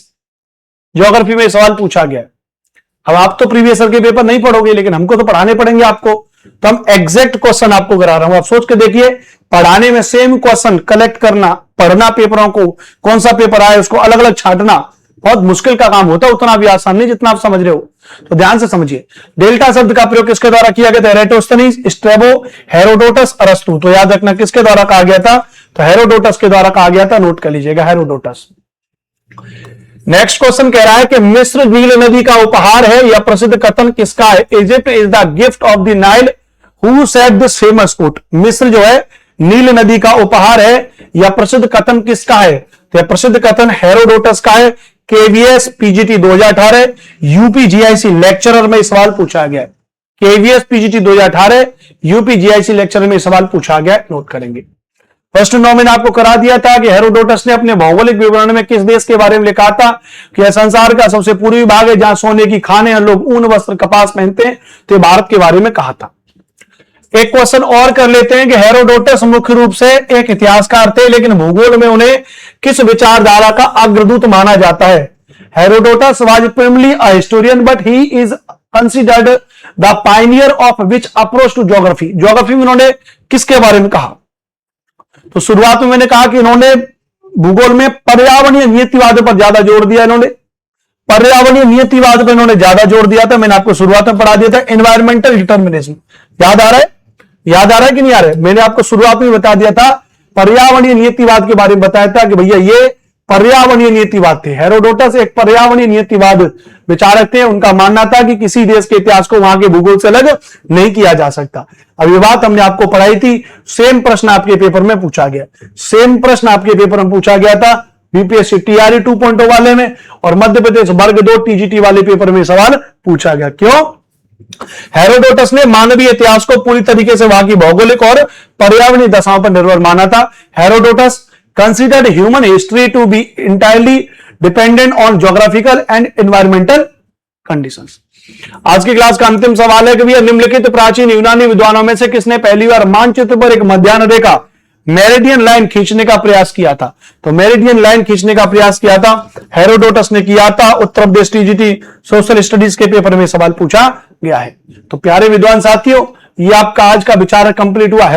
geography में सवाल पूछा गया। अब आप तो प्रीवियस ईयर के पेपर नहीं पढ़ोगे, लेकिन हमको तो पढ़ाने पड़ेंगे आपको, तो हम एग्जैक्ट क्वेश्चन आपको करा रहा हूं। आप सोच के देखिए, पढ़ाने में सेम क्वेश्चन कलेक्ट करना, पढ़ना पेपरों को, कौन सा पेपर आए उसको अलग अलग छांटना बहुत मुश्किल का काम होता है, उतना भी आसान नहीं जितना आप समझ रहे हो। तो ध्यान से समझिए, डेल्टा शब्द का प्रयोग किसके द्वारा किया गया था? एरेटोस्थनीज, स्ट्रैबो, हेरोडोटस, अरस्तु। तो याद रखना किसके द्वारा कहा गया था? तो हेरोडोटस के द्वारा कहा गया था, नोट कर लीजिएगा, हेरोडोटस। नेक्स्ट क्वेश्चन कह रहा है कि मिस्र नील नदी का उपहार है, यह प्रसिद्ध कथन किसका है? Egypt is the gift of the Nile, who said this famous quote? मिस्र जो है नील नदी का उपहार है, यह प्रसिद्ध कथन किसका है? तो यह प्रसिद्ध कथन हेरोडोटस का है। KVS PGT 2018, UP GIC lecturer में सवाल पूछा गया है। KVS PGT 2018, UP GIC lecturer में सवाल पूछा गया है, नोट करेंगे। प्रश्न 9 मैंने आपको करा दिया था कि हेरोडोटस ने अपने भौगोलिक विवरण में किस देश के बारे में लिखा था कि यह संसार का सबसे पूर्वी भाग है जहां सोने की खानें हैं, लोग ऊन वस्त्र कपास पहनते हैं, तो भारत के बारे में कहा था। एक क्वेश्चन और कर लेते हैं कि हेरोडोटस मुख्य रूप से एक इतिहासकार थे, लेकिन भूगोल में उन्हें किस विचारधारा का अग्रदूत माना जाता है? Herodotus was primarily a historian but he is considered the pioneer of which approach to geography. Geography में उन्होंने किसके बारे में कहा? तो शुरुआत में मैंने कहा कि इन्होंने भूगोल में पर्यावरणीय नियतिवाद पर ज्यादा जोर दिया। इन्होंने पर्यावरणीय नियतिवाद पर इन्होंने ज्यादा जोर दिया था। मैंने आपको शुरुआत में पढ़ा दिया था एनवायरमेंटल डिटर्मिनेशन। याद आ रहा है? याद आ रहा है कि नहीं आ रहा है? मैंने आपको शुरुआत में बता दिया था, पर्यावरणीय नियतिवाद के बारे में बताया था कि भैया ये पर्यावरणीय नियतिवाद थे। हेरोडोटस एक पर्यावरणीय नियतिवाद विचारक थे। उनका मानना था कि किसी देश के इतिहास को वहां के भूगोल से अलग नहीं किया जा सकता। अब ये बात हमने आपको पढ़ाई थी। सेम प्रश्न आपके पेपर में पूछा गया, सेम प्रश्न आपके पेपर में पूछा गया था बीपीएससी टीआरई 2.0 वाले में, और मध्य प्रदेश वर्ग 2 टीजीटी वाले पेपर में सवाल पूछा गया। क्यों? हेरोडोटस ने मानवीय इतिहास को पूरी तरीके से वहां की भौगोलिक और पर्यावरणीय दशाओं पर निर्भर माना था। Herodotus considered human history to be entirely dependent on geographical and environmental conditions। आज की क्लास का अंतिम सवाल है कि भैया निम्नलिखित प्राचीन यूनानी विद्वानों में से किसने पहली बार मानचित्र पर एक मध्याह्न रेखा मेरिडियन लाइन खींचने का प्रयास किया था? तो मेरिडियन लाइन खींचने का प्रयास किया था हेरोडोटस ने किया था। Uttar Pradesh TGT social studies के पेपर में सवाल पूछा गया है। तो प्यारे विद्वान साथियों, ये आपका आज का विचारक कंप्लीट हुआ।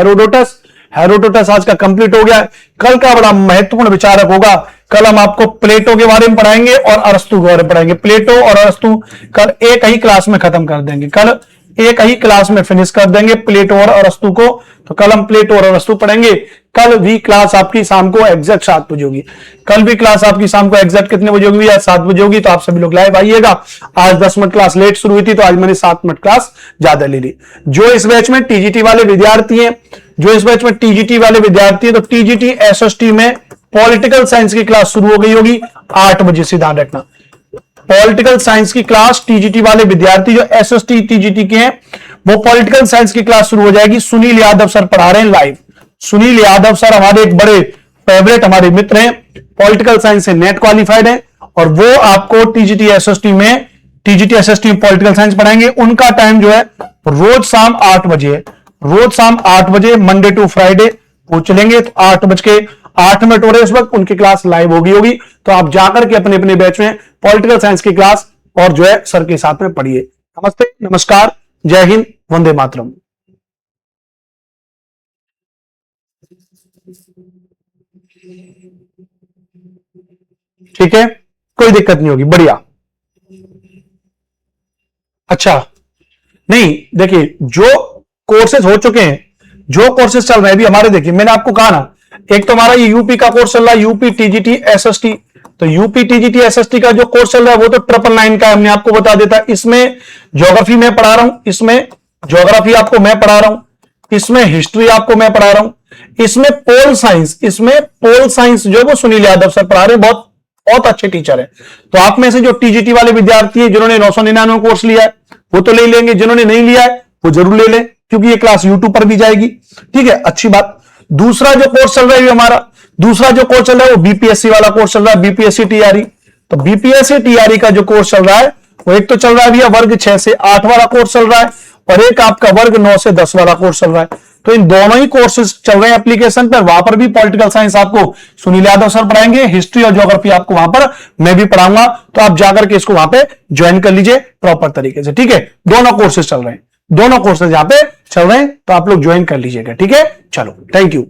हेरोडोटस आज का कंप्लीट हो गया। कल का बड़ा महत्वपूर्ण विचारक होगा। कल हम आपको प्लेटो के बारे में पढ़ाएंगे और अरस्तु के बारे में पढ़ाएंगे। प्लेटो और अरस्तु कल एक ही क्लास में खत्म कर देंगे। कल एक ही क्लास में फिनिश कर देंगे प्लेटो और अरस्तु को। तो कल हम प्लेटो और अरस्तु पढ़ेंगे। कल भी क्लास आपकी शाम को एग्जैक्ट 7 बजे होगी। कल भी क्लास आपकी शाम को एग्जैक्ट कितने बजे होगी? आज 7 बजे होगी। तो आप सभी लोग लाइव आइएगा। आज 10 मिनट क्लास लेट शुरू हुई थी, तो आज मैंने 7 मिनट क्लास ज्यादा ले ली। जो इस बैच में टीजीटी वाले विद्यार्थी हैं, तो टीजीटी एसएसटी में पॉलिटिकल साइंस की क्लास शुरू हो गई होगी 8 बजे से। ध्यान रखना, पॉलिटिकल साइंस की क्लास टीजीटी वाले विद्यार्थी जो एसएसटी टीजीटी के हैं, वो पॉलिटिकल साइंस की क्लास शुरू हो जाएगी। सुनील यादव सर पढ़ा रहे हैं लाइव। सुनील यादव सर हमारे एक बड़े फेवरेट हमारे मित्र हैं, पॉलिटिकल साइंस से नेट क्वालिफाइड है, और वो आपको टीजीटी एसएसटी में पॉलिटिकल साइंस पढ़ाएंगे। उनका टाइम जो है रोज शाम 8 बजे है। रोज शाम 8 बजे मंडे टू फ्राइडे वो चलेंगे। तो 8:08 हो रहे इस वक्त, उनकी क्लास लाइव होगी। तो आप जाकर के अपने अपने बैच में पॉलिटिकल साइंस की क्लास और जो है सर के साथ में पढ़िए। नमस्ते, नमस्कार, जय हिंद, वंदे मातरम। ठीक है, कोई दिक्कत नहीं होगी, बढ़िया। अच्छा, नहीं देखिए, जो कोर्सेज हो चुके हैं, जो कोर्सेज चल रहे हैं अभी हमारे, देखिए मैंने आपको कहा ना, एक तो हमारा ये यूपी का कोर्स चल रहा है, यूपी टीजीटी एसएसटी। तो यूपी टीजीटी एसएसटी का जो कोर्स चल रहा है वो तो 999 का है, हमने आपको बता देता है। इसमें ज्योग्राफी मैं पढ़ा रहा हूं, इसमें ज्योग्राफी आपको मैं पढ़ा रहा हूं, इसमें हिस्ट्री आपको मैं पढ़ा रहा हूं, इसमें पोल साइंस जो वो सुनील यादव सर पढ़ा रहे हैं, बहुत अच्छे टीचर है। तो आप में से जो टीजीटी वाले विद्यार्थी हैं जिन्होंने 999 कोर्स लिया है वो तो ले लेंगे, जिन्होंने नहीं लिया है वो जरूर ले लें, क्योंकि ये क्लास यूट्यूब पर भी जाएगी। ठीक है, अच्छी बात। दूसरा जो कोर्स चल रहा है हमारा, वो बीपीएससी वाला कोर्स चल रहा है, बीपीएससी टीआरई। तो बीपीएससी टीआरई का जो कोर्स चल रहा है वो एक तो चल रहा है भैया वर्ग 6 से 8 वाला कोर्स चल रहा है, और एक आपका वर्ग 9 से 10 वाला कोर्स चल रहा है। तो इन दोनों ही कोर्सेज चल रहे हैं एप्लीकेशन पर। वहां पर भी पॉलिटिकल साइंस आपको सुनील यादव सर पढ़ाएंगे, हिस्ट्री और ज्योग्राफी आपको वहां पर मैं भी पढ़ाऊंगा। तो आप जाकर के इसको वहां पे ज्वाइन कर लीजिए प्रॉपर तरीके से। ठीक है, दोनों कोर्सेज चल रहे हैं, दोनों कोर्सेज यहां पे चल रहे हैं, तो आप लोग ज्वाइन कर लीजिएगा। ठीक है, चलो, थैंक यू।